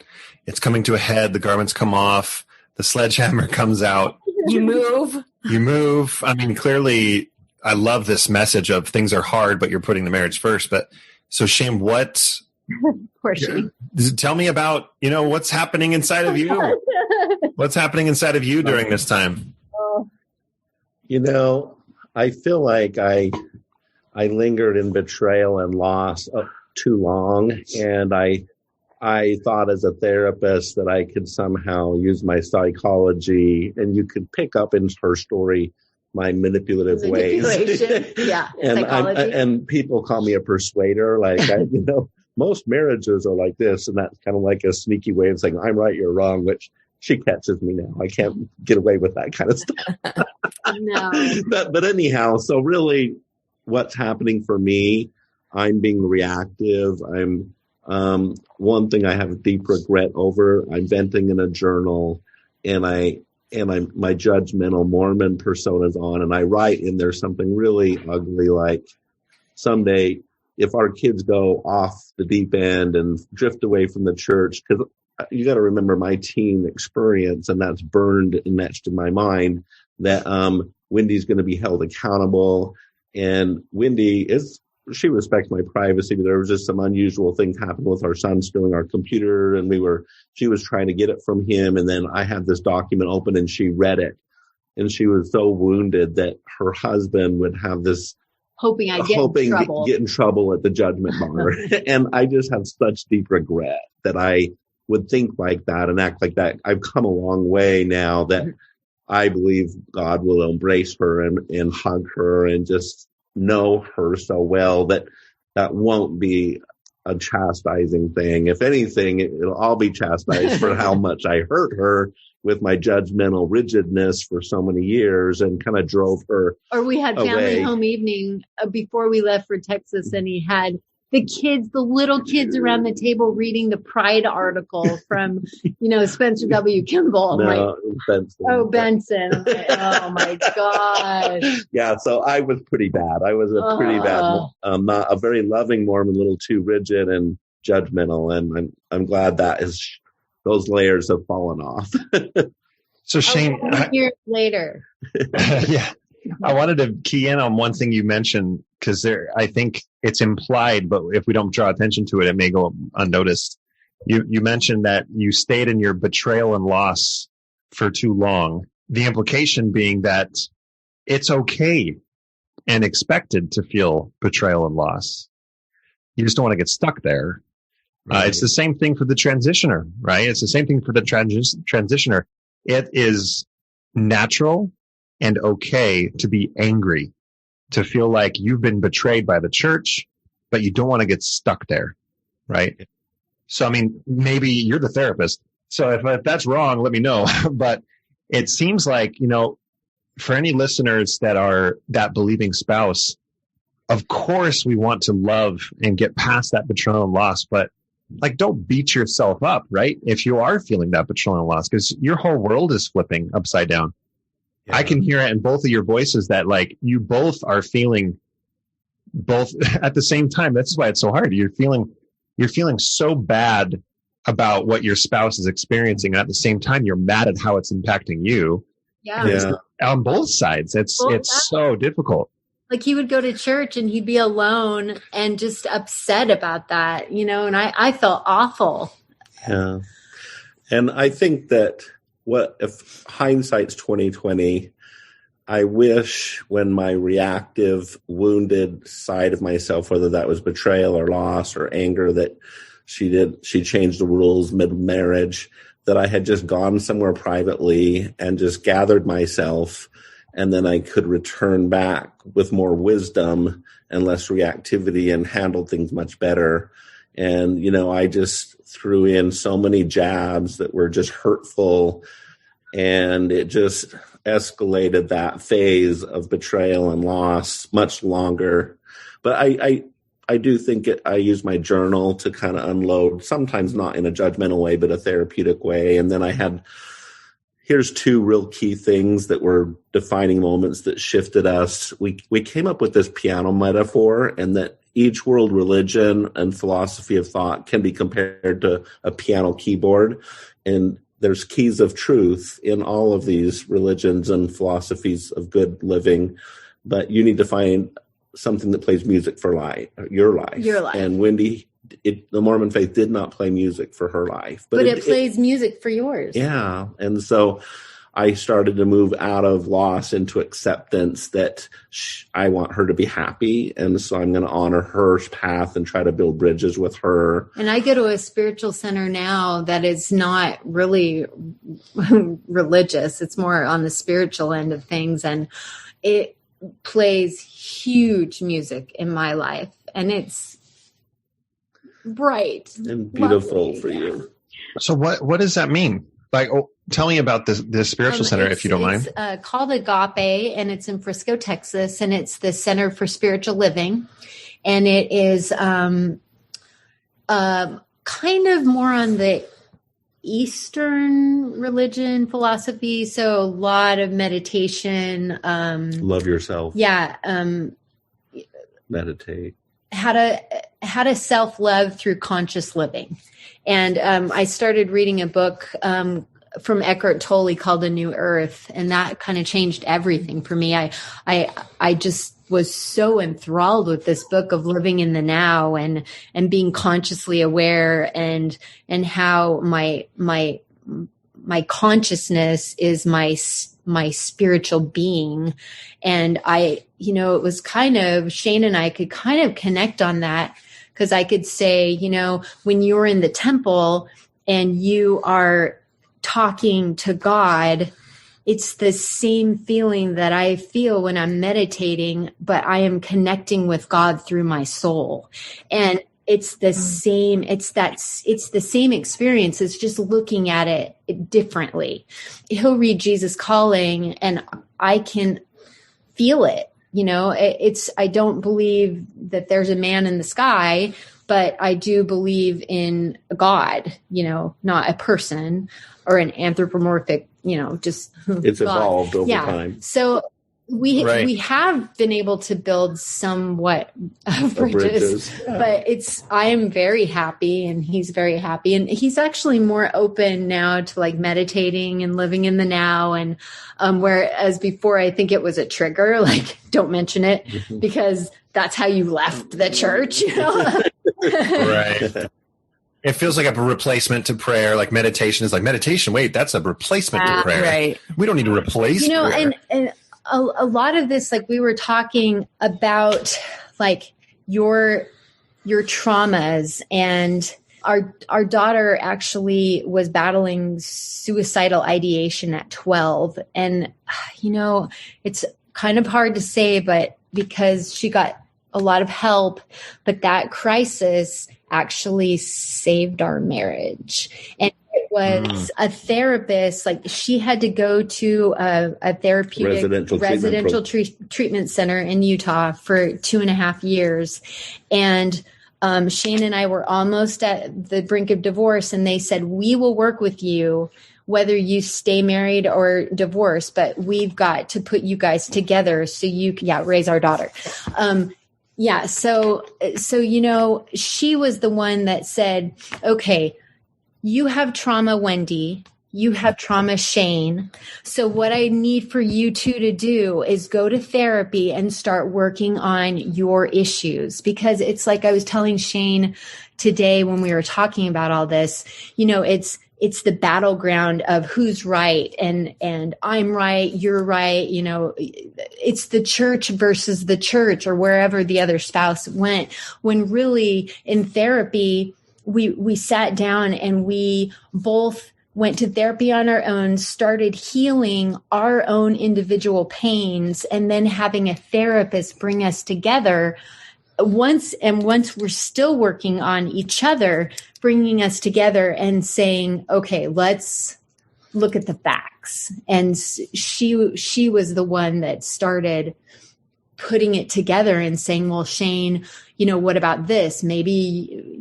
it's coming to a head, the garments come off, the sledgehammer comes out. You move. I mean, clearly, I love this message of things are hard, but you're putting the marriage first. But so Shane, poor Shane. Tell me about, what's happening inside of you. What's happening inside of you during this time? I feel like I lingered in betrayal and loss too long. And I thought as a therapist that I could somehow use my psychology and you could pick up in her story my manipulative ways. Yeah. And people call me a persuader. Like, most marriages are like this. And that's kind of like a sneaky way of saying, I'm right, you're wrong, which she catches me now. I can't get away with that kind of stuff. No. But anyhow, so really what's happening for me, I'm being reactive. One thing I have deep regret over, I'm venting in a journal and my judgmental Mormon persona's on and I write in there something really ugly like someday if our kids go off the deep end and drift away from the church, because you got to remember my teen experience and that's burned and etched in my mind that Wendy's going to be held accountable. And Wendy she respects my privacy, but there was just some unusual things happening with our son stealing our computer and she was trying to get it from him. And then I had this document open and she read it and she was so wounded that her husband would have this hoping get in trouble at the judgment bar. And I just have such deep regret that I would think like that and act like that. I've come a long way now that I believe God will embrace her and hug her and just know her so well that won't be a chastising thing. If anything, it'll all be chastised for how much I hurt her with my judgmental rigidness for so many years and kind of drove her Or we had family away. Home evening before we left for Texas and he had the little kids around the table reading the Pride article from, Spencer W. Kimball. No, Benson. Oh, Benson. I'm like, oh my gosh. Yeah, so I was pretty bad. I was a pretty bad, not a very loving Mormon, a little too rigid and judgmental. And I'm glad those layers have fallen off. So Shane, years later. Yeah. I wanted to key in on one thing you mentioned because I think it's implied, but if we don't draw attention to it, it may go unnoticed. You mentioned that you stayed in your betrayal and loss for too long. The implication being that it's okay and expected to feel betrayal and loss. You just don't want to get stuck there. Right. It's the same thing for the transitioner, right? It's the same thing for the transitioner. It is natural and okay to be angry, to feel like you've been betrayed by the church, but you don't want to get stuck there, right? So, I mean, maybe you're the therapist. So if that's wrong, let me know. But it seems like, for any listeners that are that believing spouse, of course we want to love and get past that betrayal and loss, but like, don't beat yourself up, right? If you are feeling that betrayal and loss, because your whole world is flipping upside down. Yeah. I can hear it in both of your voices that like you both are feeling both at the same time. That's why it's so hard. You're feeling so bad about what your spouse is experiencing. And at the same time, you're mad at how it's impacting you. Yeah. On both sides. It's so difficult. Like he would go to church and he'd be alone and just upset about that, you know, and I felt awful. Yeah. And I think that if hindsight's 2020, I wish when my reactive, wounded side of myself, whether that was betrayal or loss or anger, that she changed the rules mid-marriage, that I had just gone somewhere privately and just gathered myself, and then I could return back with more wisdom and less reactivity and handle things much better. And, you know, I just threw in so many jabs that were just hurtful, and it just escalated that phase of betrayal and loss much longer. But I do think I use my journal to kind of unload, sometimes not in a judgmental way, but a therapeutic way. And then here's two real key things that were defining moments that shifted us. We came up with this piano metaphor, and that each world religion and philosophy of thought can be compared to a piano keyboard. And there's keys of truth in all of these religions and philosophies of good living, but you need to find something that plays music for your life. And Wendy, the Mormon faith did not play music for her life. But it plays music for yours. Yeah. And so I started to move out of loss into acceptance that I want her to be happy. And so I'm going to honor her path and try to build bridges with her. And I go to a spiritual center now that is not really religious. It's more on the spiritual end of things. And it plays huge music in my life. And it's bright and beautiful lovely. For you. So what does that mean? Like, tell me about the spiritual center, if you don't mind. It's called Agape, and it's in Frisco, Texas, and it's the Center for Spiritual Living. And it is kind of more on the Eastern religion philosophy. So a lot of meditation. Love yourself. Yeah. Meditate. How to self-love through conscious living. And I started reading a book from Eckhart Tolle called A New Earth, and that kind of changed everything for me. I just was so enthralled with this book of living in the now and being consciously aware and how my consciousness is my spiritual being. And it was kind of, Shane and I could kind of connect on that, because I could say, when you're in the temple and you are talking to God, it's the same feeling that I feel when I'm meditating, but I am connecting with God through my soul. And it's the same, it's the same experience. It's just looking at it differently. He'll read Jesus Calling and I can feel it. I don't believe that there's a man in the sky, but I do believe in a God, not a person or an anthropomorphic, just it's God. Evolved over time. So we have been able to build somewhat of bridges, but I am very happy and he's very happy. And he's actually more open now to like meditating and living in the now. And whereas before, I think it was a trigger, like don't mention it because that's how you left the church, Right. It feels like a replacement to prayer. Like meditation is like meditation. Wait, that's a replacement to prayer. Right. We don't need to replace prayer. And a lot of this, like we were talking about, like your traumas, and our daughter actually was battling suicidal ideation at 12. And, it's kind of hard to say, but because she got a lot of help, but that crisis actually saved our marriage. And it was a therapist. Like she had to go to a therapeutic residential treatment center in Utah for 2.5 years. And Shane and I were almost at the brink of divorce, and they said, we will work with you whether you stay married or divorced, but we've got to put you guys together so you can raise our daughter. So, she was the one that said, okay, you have trauma, Wendy. You have trauma, Shane. So what I need for you two to do is go to therapy and start working on your issues. Because it's like I was telling Shane today when we were talking about all this, it's the battleground of who's right and I'm right, you're right. It's the church versus the church or wherever the other spouse went, when really in therapy, we sat down and we both went to therapy on our own, started healing our own individual pains, and then having a therapist bring us together once we're still working on each other, bringing us together and saying, okay, let's look at the facts. And she was the one that started putting it together and saying, well, Shane, what about this? Maybe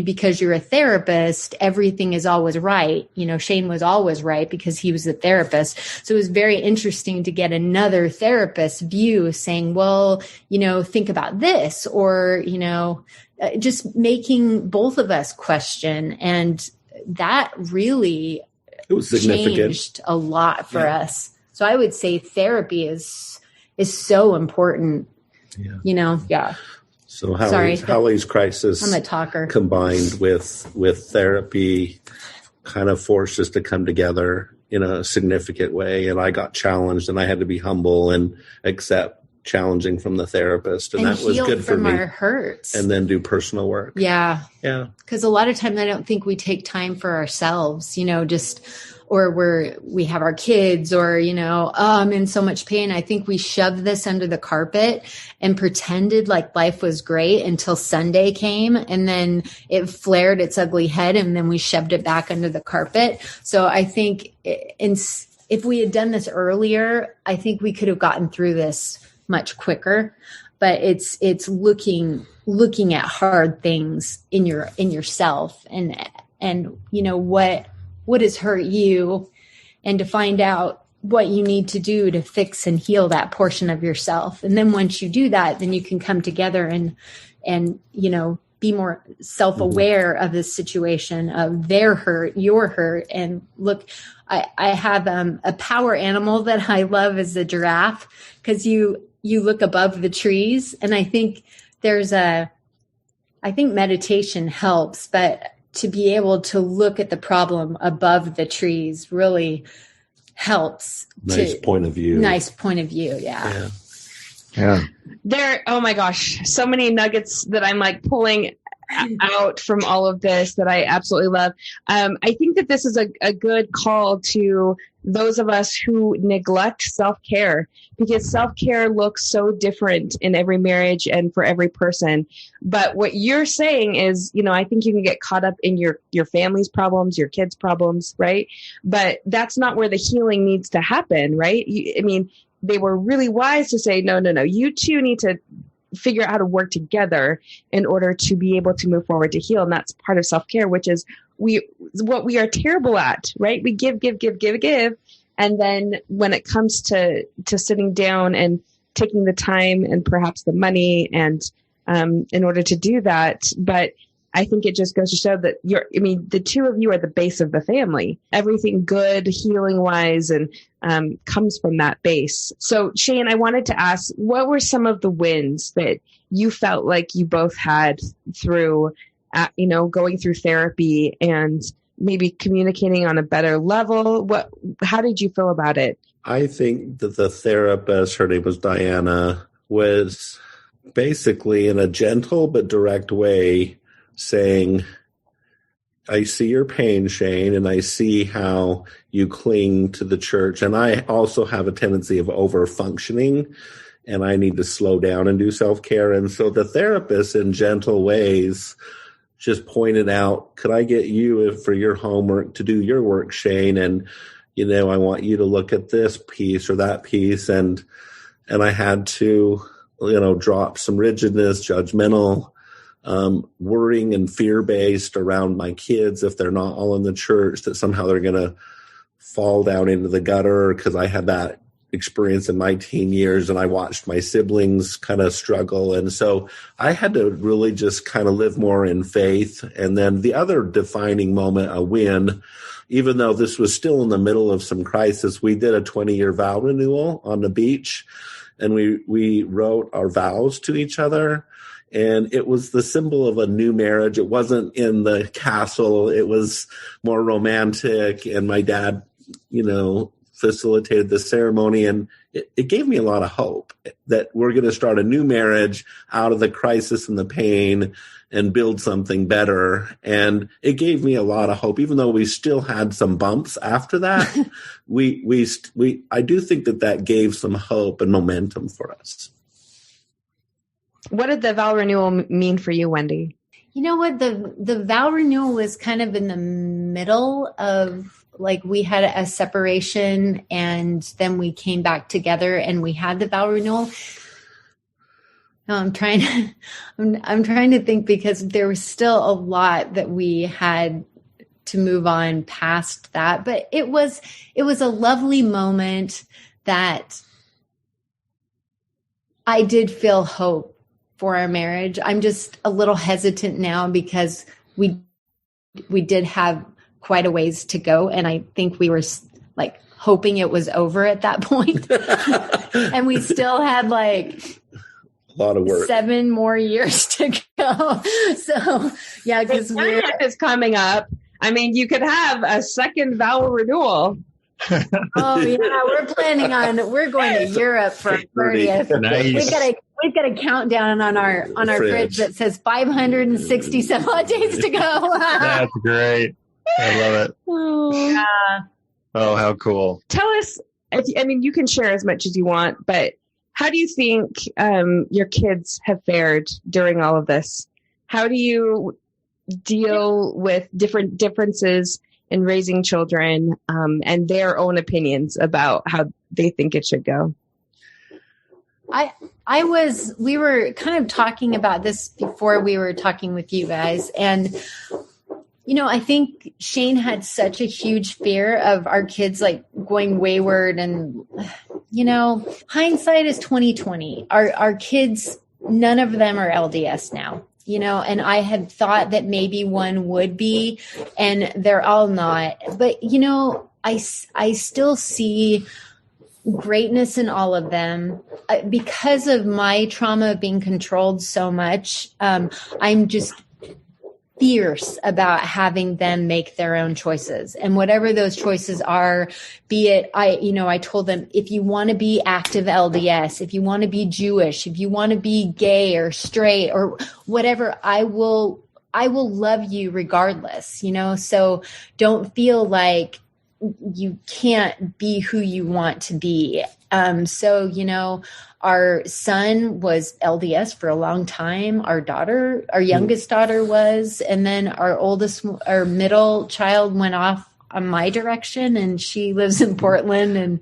because you're a therapist, everything is always right. Shane was always right because he was a therapist. So it was very interesting to get another therapist's view saying, well, think about this, or, just making both of us question. And that really changed a lot for us. So I would say therapy is so important, So Hallie's crisis, I'm a talker, combined with therapy kind of forced us to come together in a significant way. And I got challenged, and I had to be humble and accept challenging from the therapist. And that was good for me. Our hurts. And then do personal work. Yeah. Yeah. Because a lot of times I don't think we take time for ourselves, or we have our kids, or, I'm in so much pain. I think we shoved this under the carpet and pretended like life was great until Sunday came, and then it flared its ugly head, and then we shoved it back under the carpet. So I think if we had done this earlier, I think we could have gotten through this much quicker. But it's looking at hard things in yourself and what has hurt you, and to find out what you need to do to fix and heal that portion of yourself. And then once you do that, then you can come together and be more self-aware of the situation of their hurt, your hurt. And look, I have a power animal that I love is the giraffe, because you look above the trees. And I think meditation helps, but to be able to look at the problem above the trees really helps. Nice point of view. Yeah. There, oh my gosh, so many nuggets that I'm like pulling out from all of this that I absolutely love. I think that this is a good call to those of us who neglect self-care, because self-care looks so different in every marriage and for every person. But what you're saying is, I think you can get caught up in your family's problems, your kids' problems, right? But that's not where the healing needs to happen, right? They were really wise to say, no, you two need to figure out how to work together in order to be able to move forward to heal. And that's part of self-care, which is what we are terrible at, right? We give. And then when it comes to sitting down and taking the time and perhaps the money and in order to do that, but I think it just goes to show that the two of you are the base of the family. Everything good, healing wise, and comes from that base. So Shane, I wanted to ask, what were some of the wins that you felt like you both had through, going through therapy and maybe communicating on a better level? How did you feel about it? I think that the therapist, her name was Diana, was basically in a gentle but direct way saying, I see your pain, Shane, and I see how you cling to the church. And I also have a tendency of over-functioning, and I need to slow down and do self-care. And so the therapist, in gentle ways, just pointed out, could I get you for your homework to do your work, Shane? And, I want you to look at this piece or that piece. And I had to, drop some rigidness, judgmental, worrying and fear-based around my kids if they're not all in the church, that somehow they're going to fall down into the gutter, because I had that experience in my teen years and I watched my siblings kind of struggle. And so I had to really just kind of live more in faith. And then the other defining moment, a win, even though this was still in the middle of some crisis, we did a 20-year vow renewal on the beach, and we wrote our vows to each other. And it was the symbol of a new marriage. It wasn't in the castle. It was more romantic. And my dad, facilitated the ceremony. And it gave me a lot of hope that we're going to start a new marriage out of the crisis and the pain and build something better. And it gave me a lot of hope, even though we still had some bumps after that. I do think that gave some hope and momentum for us. What did the vow renewal mean for you, Wendy? You know what? The vow renewal was kind of in the middle of, like, we had a separation and then we came back together and we had the vow renewal. No, I'm trying to think, because there was still a lot that we had to move on past that. But it was a lovely moment that I did feel hope for our marriage. I'm just a little hesitant now because we did have quite a ways to go. And I think we were like hoping it was over at that point. And we still had like a lot of work, 7 more years to go. So yeah, because is coming up. I mean, you could have a second vow renewal. Oh yeah, we're going to Europe for 30th. Nice. We've got a countdown on our fridge that says 560 some odd days to go. That's great. I love it. Oh, yeah. Oh, how cool. Tell us, you can share as much as you want, but how do you think your kids have fared during all of this? How do you deal with different differences in raising children and their own opinions about how they think it should go? We were kind of talking about this before we were talking with you guys. And, I think Shane had such a huge fear of our kids like going wayward, and, hindsight is 20/20. Our kids, none of them are LDS now, and I had thought that maybe one would be, and they're all not. But, I still see greatness in all of them. Because of my trauma of being controlled so much, I'm just fierce about having them make their own choices, and whatever those choices are, be it, I told them, if you want to be active LDS, if you want to be Jewish, if you want to be gay or straight or whatever, I will love you regardless, so don't feel like you can't be who you want to be. So, our son was LDS for a long time. Our youngest daughter was, and then our middle child went off on my direction, and she lives in Portland, and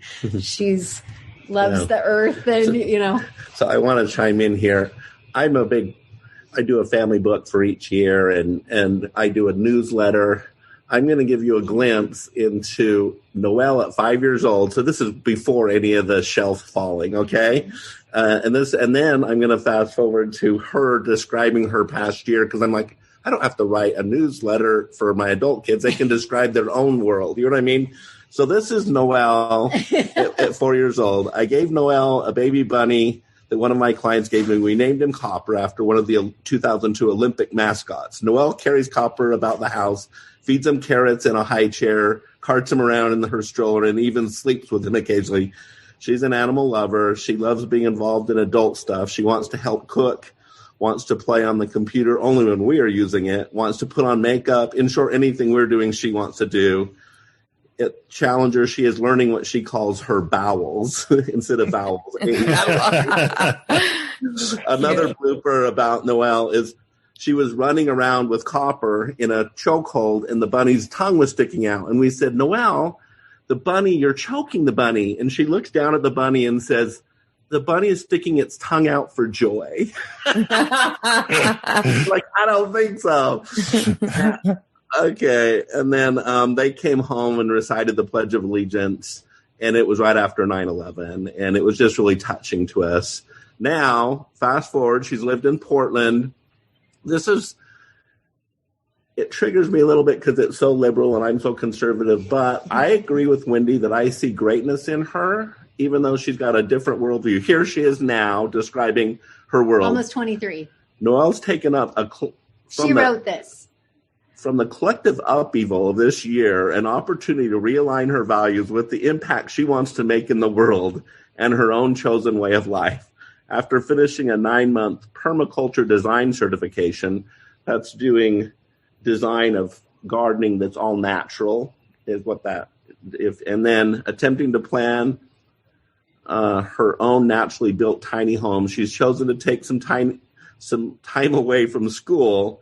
loves the earth, and, So I want to chime in here. I do a family book for each year, and I do a newsletter. I'm going to give you a glimpse into Noelle at 5 years old. So this is before any of the shelf falling, okay? And then I'm going to fast forward to her describing her past year, because I'm like, I don't have to write a newsletter for my adult kids. They can describe their own world. You know what I mean? So this is Noelle at 4 years old. I gave Noelle a baby bunny that one of my clients gave me. We named him Copper after one of the 2002 Olympic mascots. Noelle carries Copper about the house, feeds him carrots in a high chair, carts him around in her stroller, and even sleeps with him occasionally. She's an animal lover. She loves being involved in adult stuff. She wants to help cook, wants to play on the computer only when we are using it, wants to put on makeup. In short, anything we're doing, she wants to do. At Challenger, she is learning what she calls her bowels instead of vowels. Another blooper about Noelle is she was running around with Copper in a chokehold and the bunny's tongue was sticking out. And we said, Noelle, the bunny, you're choking the bunny. And she looks down at the bunny and says, the bunny is sticking its tongue out for joy. Like, I don't think so. Okay. And then they came home and recited the Pledge of Allegiance. And it was right after 9/11. And it was just really touching to us. Now, fast forward, she's lived in Portland. It triggers me a little bit because it's so liberal and I'm so conservative. But I agree with Wendy that I see greatness in her, even though she's got a different worldview. Here she is now describing her world. Almost 23. Noelle's taken up she wrote this. From the collective upheaval of this year, an opportunity to realign her values with the impact she wants to make in the world and her own chosen way of life. After finishing a 9-month permaculture design certification, that's doing design of gardening that's all natural, is what that if, and then attempting to plan her own naturally built tiny home. She's chosen to take some time away from school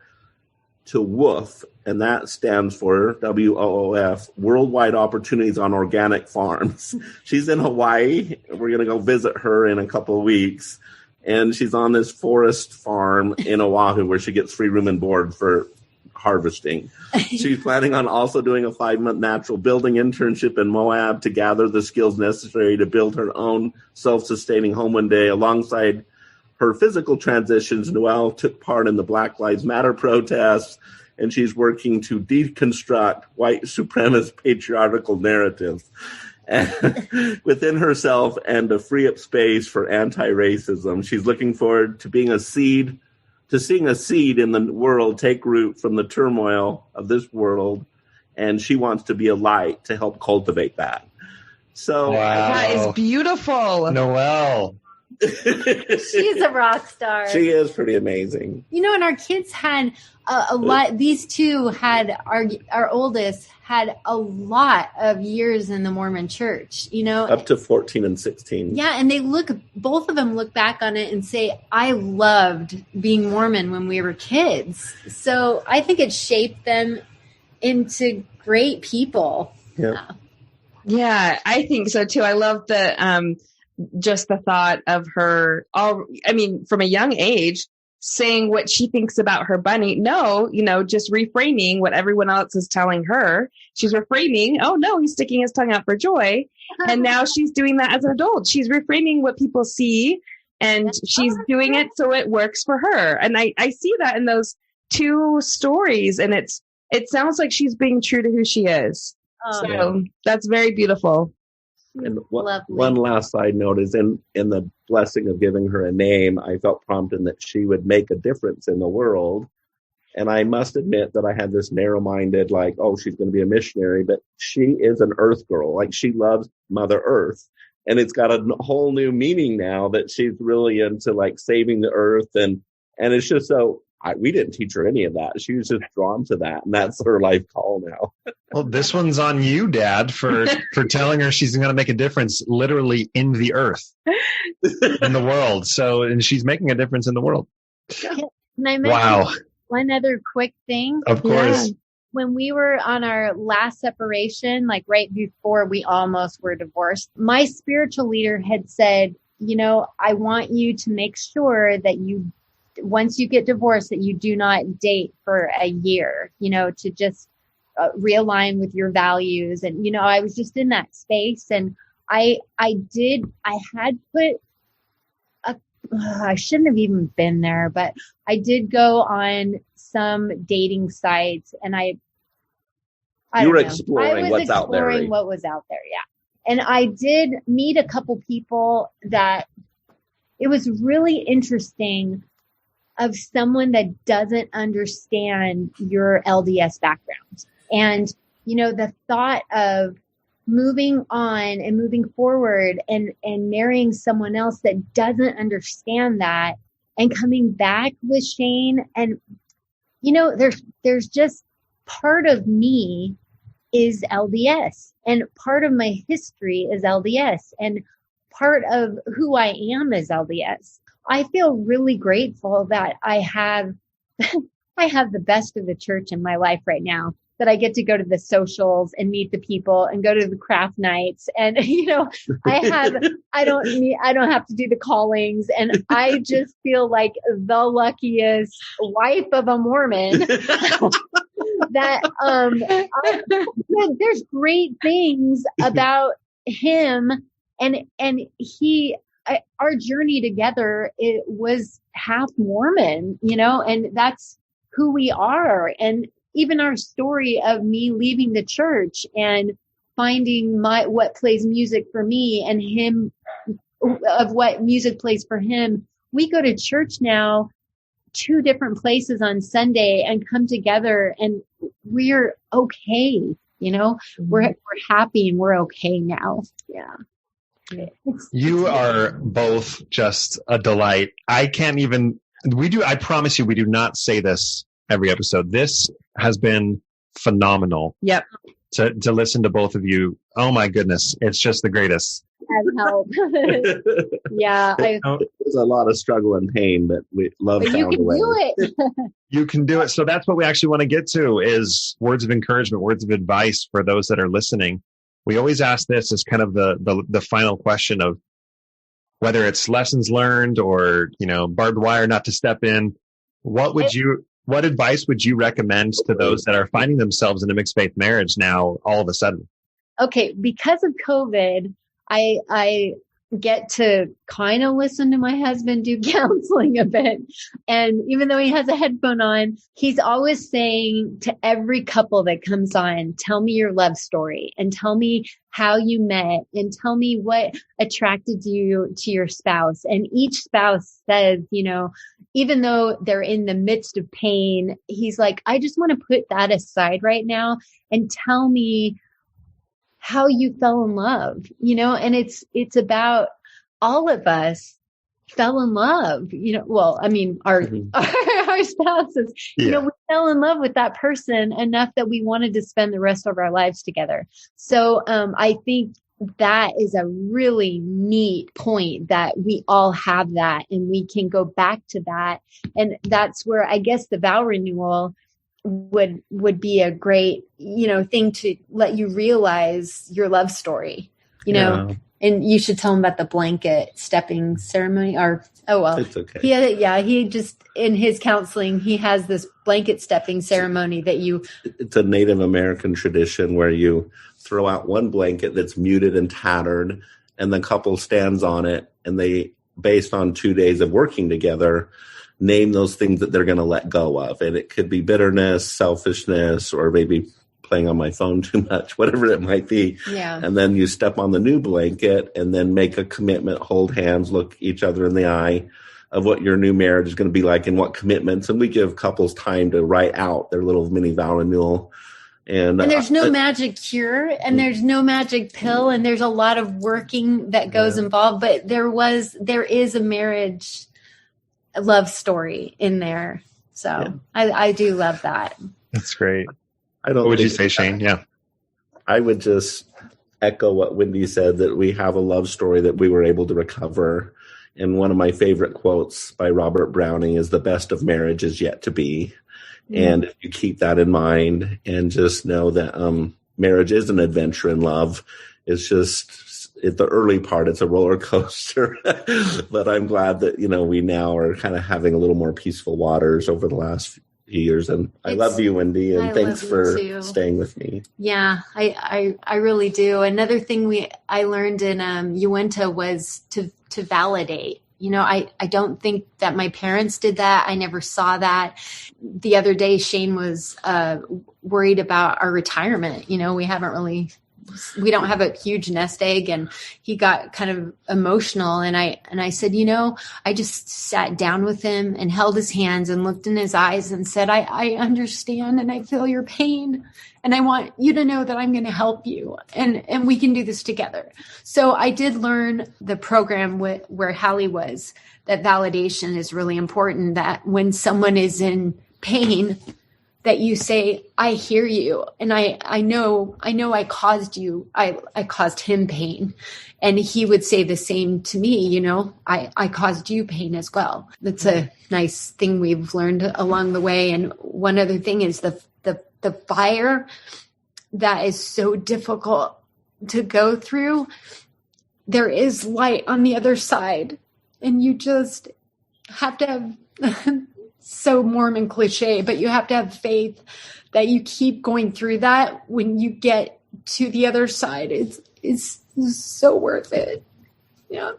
to WOOF, and that stands for WOOF, Worldwide Opportunities on Organic Farms. She's in Hawaii. We're going to go visit her in a couple of weeks. And she's on this forest farm in Oahu where she gets free room and board for harvesting. She's planning on also doing a 5-month natural building internship in Moab to gather the skills necessary to build her own self-sustaining home one day. Alongside her physical transitions, Noelle took part in the Black Lives Matter protests, and she's working to deconstruct white supremacist patriarchal narratives within herself and to free up space for anti-racism. She's looking forward to seeing a seed in the world take root from the turmoil of this world, and she wants to be a light to help cultivate that. So wow. That is beautiful. Noelle. She's a rock star. She is pretty amazing. You know, and our kids had a lot. These two had our oldest had a lot of years in the Mormon church, you know, up to 14 and 16. Yeah. And both of them look back on it and say, I loved being Mormon when we were kids. So I think it shaped them into great people. Yeah. Yeah, I think so too. I love just the thought of her, from a young age, saying what she thinks about her bunny. No, just reframing what everyone else is telling her. She's reframing, oh no, he's sticking his tongue out for joy. And now she's doing that as an adult. She's reframing what people see, and she's doing it so it works for her. And I see that in those two stories, and it sounds like she's being true to who she is. So that's very beautiful. And one last side note is in the blessing of giving her a name, I felt prompted that she would make a difference in the world. And I must admit that I had this narrow-minded, like, oh, she's going to be a missionary, but she is an earth girl. Like, she loves Mother Earth. And it's got a whole new meaning now that she's really into like saving the earth. And it's just so, we didn't teach her any of that. She was just drawn to that. And that's her life call now. Well, this one's on you, Dad, for telling her she's going to make a difference literally in the earth, in the world. So, and she's making a difference in the world. Can I mention one other quick thing? Of course. Yeah. When we were on our last separation, like right before we almost were divorced, my spiritual leader had said, I want you to make sure that once you get divorced, that you do not date for a year, to just realign with your values. And, I was just in that space, and I shouldn't have even been there, but I did go on some dating sites, and I was exploring what was out there. Yeah. And I did meet a couple people that it was really interesting, of someone that doesn't understand your LDS background. And, the thought of moving on and moving forward and marrying someone else that doesn't understand that, and coming back with Shane. And, there's just part of me is LDS, and part of my history is LDS, and part of who I am is LDS. I feel really grateful that I have I have the best of the church in my life right now, that I get to go to the socials and meet the people and go to the craft nights. And, I don't have to do the callings. And I just feel like the luckiest wife of a Mormon that, there's great things about him and our journey together, it was half Mormon, and that's who we are. And even our story of me leaving the church and finding what plays music for me and him of what music plays for him. We go to church now, 2 different places on Sunday, and come together, and we're okay. We're happy and we're okay now. Yeah. You are both just a delight. I promise you, we do not say this every episode. This has been phenomenal. Yep. To listen to both of you. Oh my goodness. It's just the greatest. Has helped. Yeah. There's a lot of struggle and pain, but we love But you can do it. You can do it. So that's what we actually want to get to, is words of encouragement, words of advice for those that are listening. We always ask this as kind of the final question of whether it's lessons learned or, barbed wire not to step in. What advice would you recommend to those that are finding themselves in a mixed faith marriage now all of a sudden? Okay. Because of COVID, I get to kind of listen to my husband do counseling a bit. And even though he has a headphone on, he's always saying to every couple that comes on, tell me your love story and tell me how you met and tell me what attracted you to your spouse. And each spouse says, even though they're in the midst of pain, he's like, I just want to put that aside right now and tell me how you fell in love, and it's about all of us fell in love, our spouses, we fell in love with that person enough that we wanted to spend the rest of our lives together. So, I think that is a really neat point, that we all have that and we can go back to that. And that's where I guess the vow renewal would be a great, thing to let you realize your love story, and you should tell him about the blanket stepping ceremony It's okay. He just, in his counseling, he has this blanket stepping ceremony that it's a Native American tradition where you throw out one blanket that's muted and tattered, and the couple stands on it, and they, based on 2 days of working together, name those things that they're going to let go of. And it could be bitterness, selfishness, or maybe playing on my phone too much, whatever it might be. Yeah. And then you step on the new blanket and then make a commitment, hold hands, look each other in the eye of what your new marriage is going to be like and what commitments. And we give couples time to write out their little mini vow renewal. And there's no magic cure and there's no magic pill and there's a lot of working that goes involved, but there is a marriage love story in there. So I do love that. That's great. What would you say, Shane? Yeah. I would just echo what Wendy said, that we have a love story that we were able to recover. And one of my favorite quotes by Robert Browning is, the best of marriage is yet to be. And if you keep that in mind and just know that marriage is an adventure in love, it's just at the early part, it's a roller coaster. But I'm glad that, we now are kind of having a little more peaceful waters over the last few years. And I love you, Wendy, and thanks for staying with me. Yeah, I really do. Another thing I learned in Uinta was to validate. I don't think that my parents did that. I never saw that. The other day, Shane was worried about our retirement. We don't have a huge nest egg, and he got kind of emotional. And I said, I just sat down with him and held his hands and looked in his eyes and said, I understand and I feel your pain. And I want you to know that I'm going to help you and we can do this together. So I did learn the program where Hallie was, that validation is really important, that when someone is in pain, that you say, I hear you. And I know I caused you, I caused him pain. And he would say the same to me, you know, I caused you pain as well. That's a nice thing we've learned along the way. And one other thing is the fire that is so difficult to go through. There is light on the other side, and you just have to have so Mormon cliche, but you have to have faith that you keep going through that. When you get to the other side, it's so worth it. Yeah.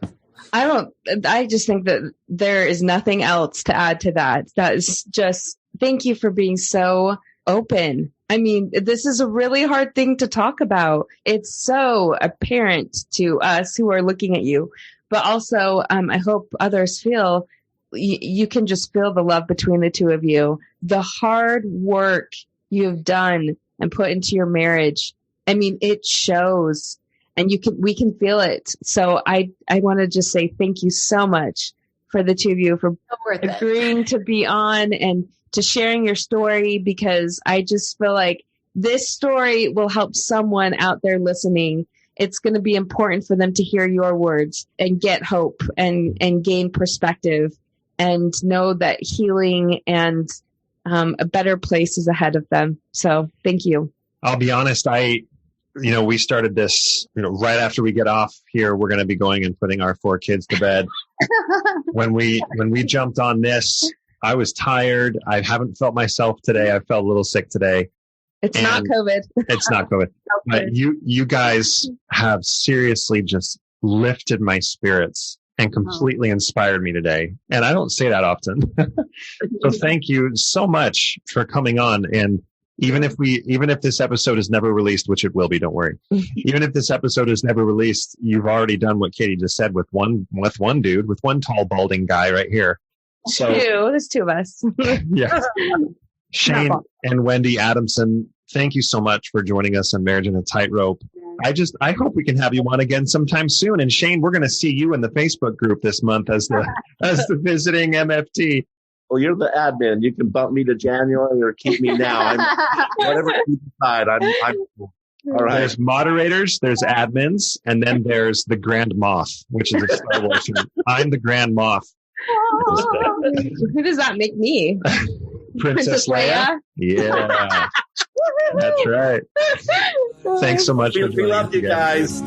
I just think that there is nothing else to add to that. That is just, thank you for being so open. I mean, this is a really hard thing to talk about. It's so apparent to us who are looking at you, but also I hope others feel you can just feel the love between the two of you. The hard work you've done and put into your marriage. I mean, it shows, and we can feel it. So I want to just say thank you so much for the two of you for agreeing to be on and to sharing your story, because I just feel like this story will help someone out there listening. It's going to be important for them to hear your words and get hope and gain perspective and know that healing and a better place is ahead of them. So thank you. I'll be honest. We started this, right after we get off here, we're going to be going and putting our 4 kids to bed. When we jumped on this, I was tired. I haven't felt myself today. I felt a little sick today. It's not COVID. It's not COVID. But you guys have seriously just lifted my spirits and completely inspired me today. And I don't say that often. So thank you so much for coming on. And even if this episode is never released, which it will be, don't worry. Even if this episode is never released, you've already done what Katie just said with one dude, with one tall, balding guy right here. So there's 2 of us. Yes. Shane and Wendy Adamson, thank you so much for joining us on Marriage in a Tightrope. I hope we can have you on again sometime soon. And Shane, we're going to see you in the Facebook group this month as the visiting MFT. Well, you're the admin. You can bump me to January or keep me now. Whatever you decide. I'm cool. All right. There's moderators, there's admins, and then there's the Grand Moff, which is a Star Wars. I'm the Grand Moff. Who does that make me? Princess Leia? Yeah. That's right. Thanks so much for joining us. We love you guys.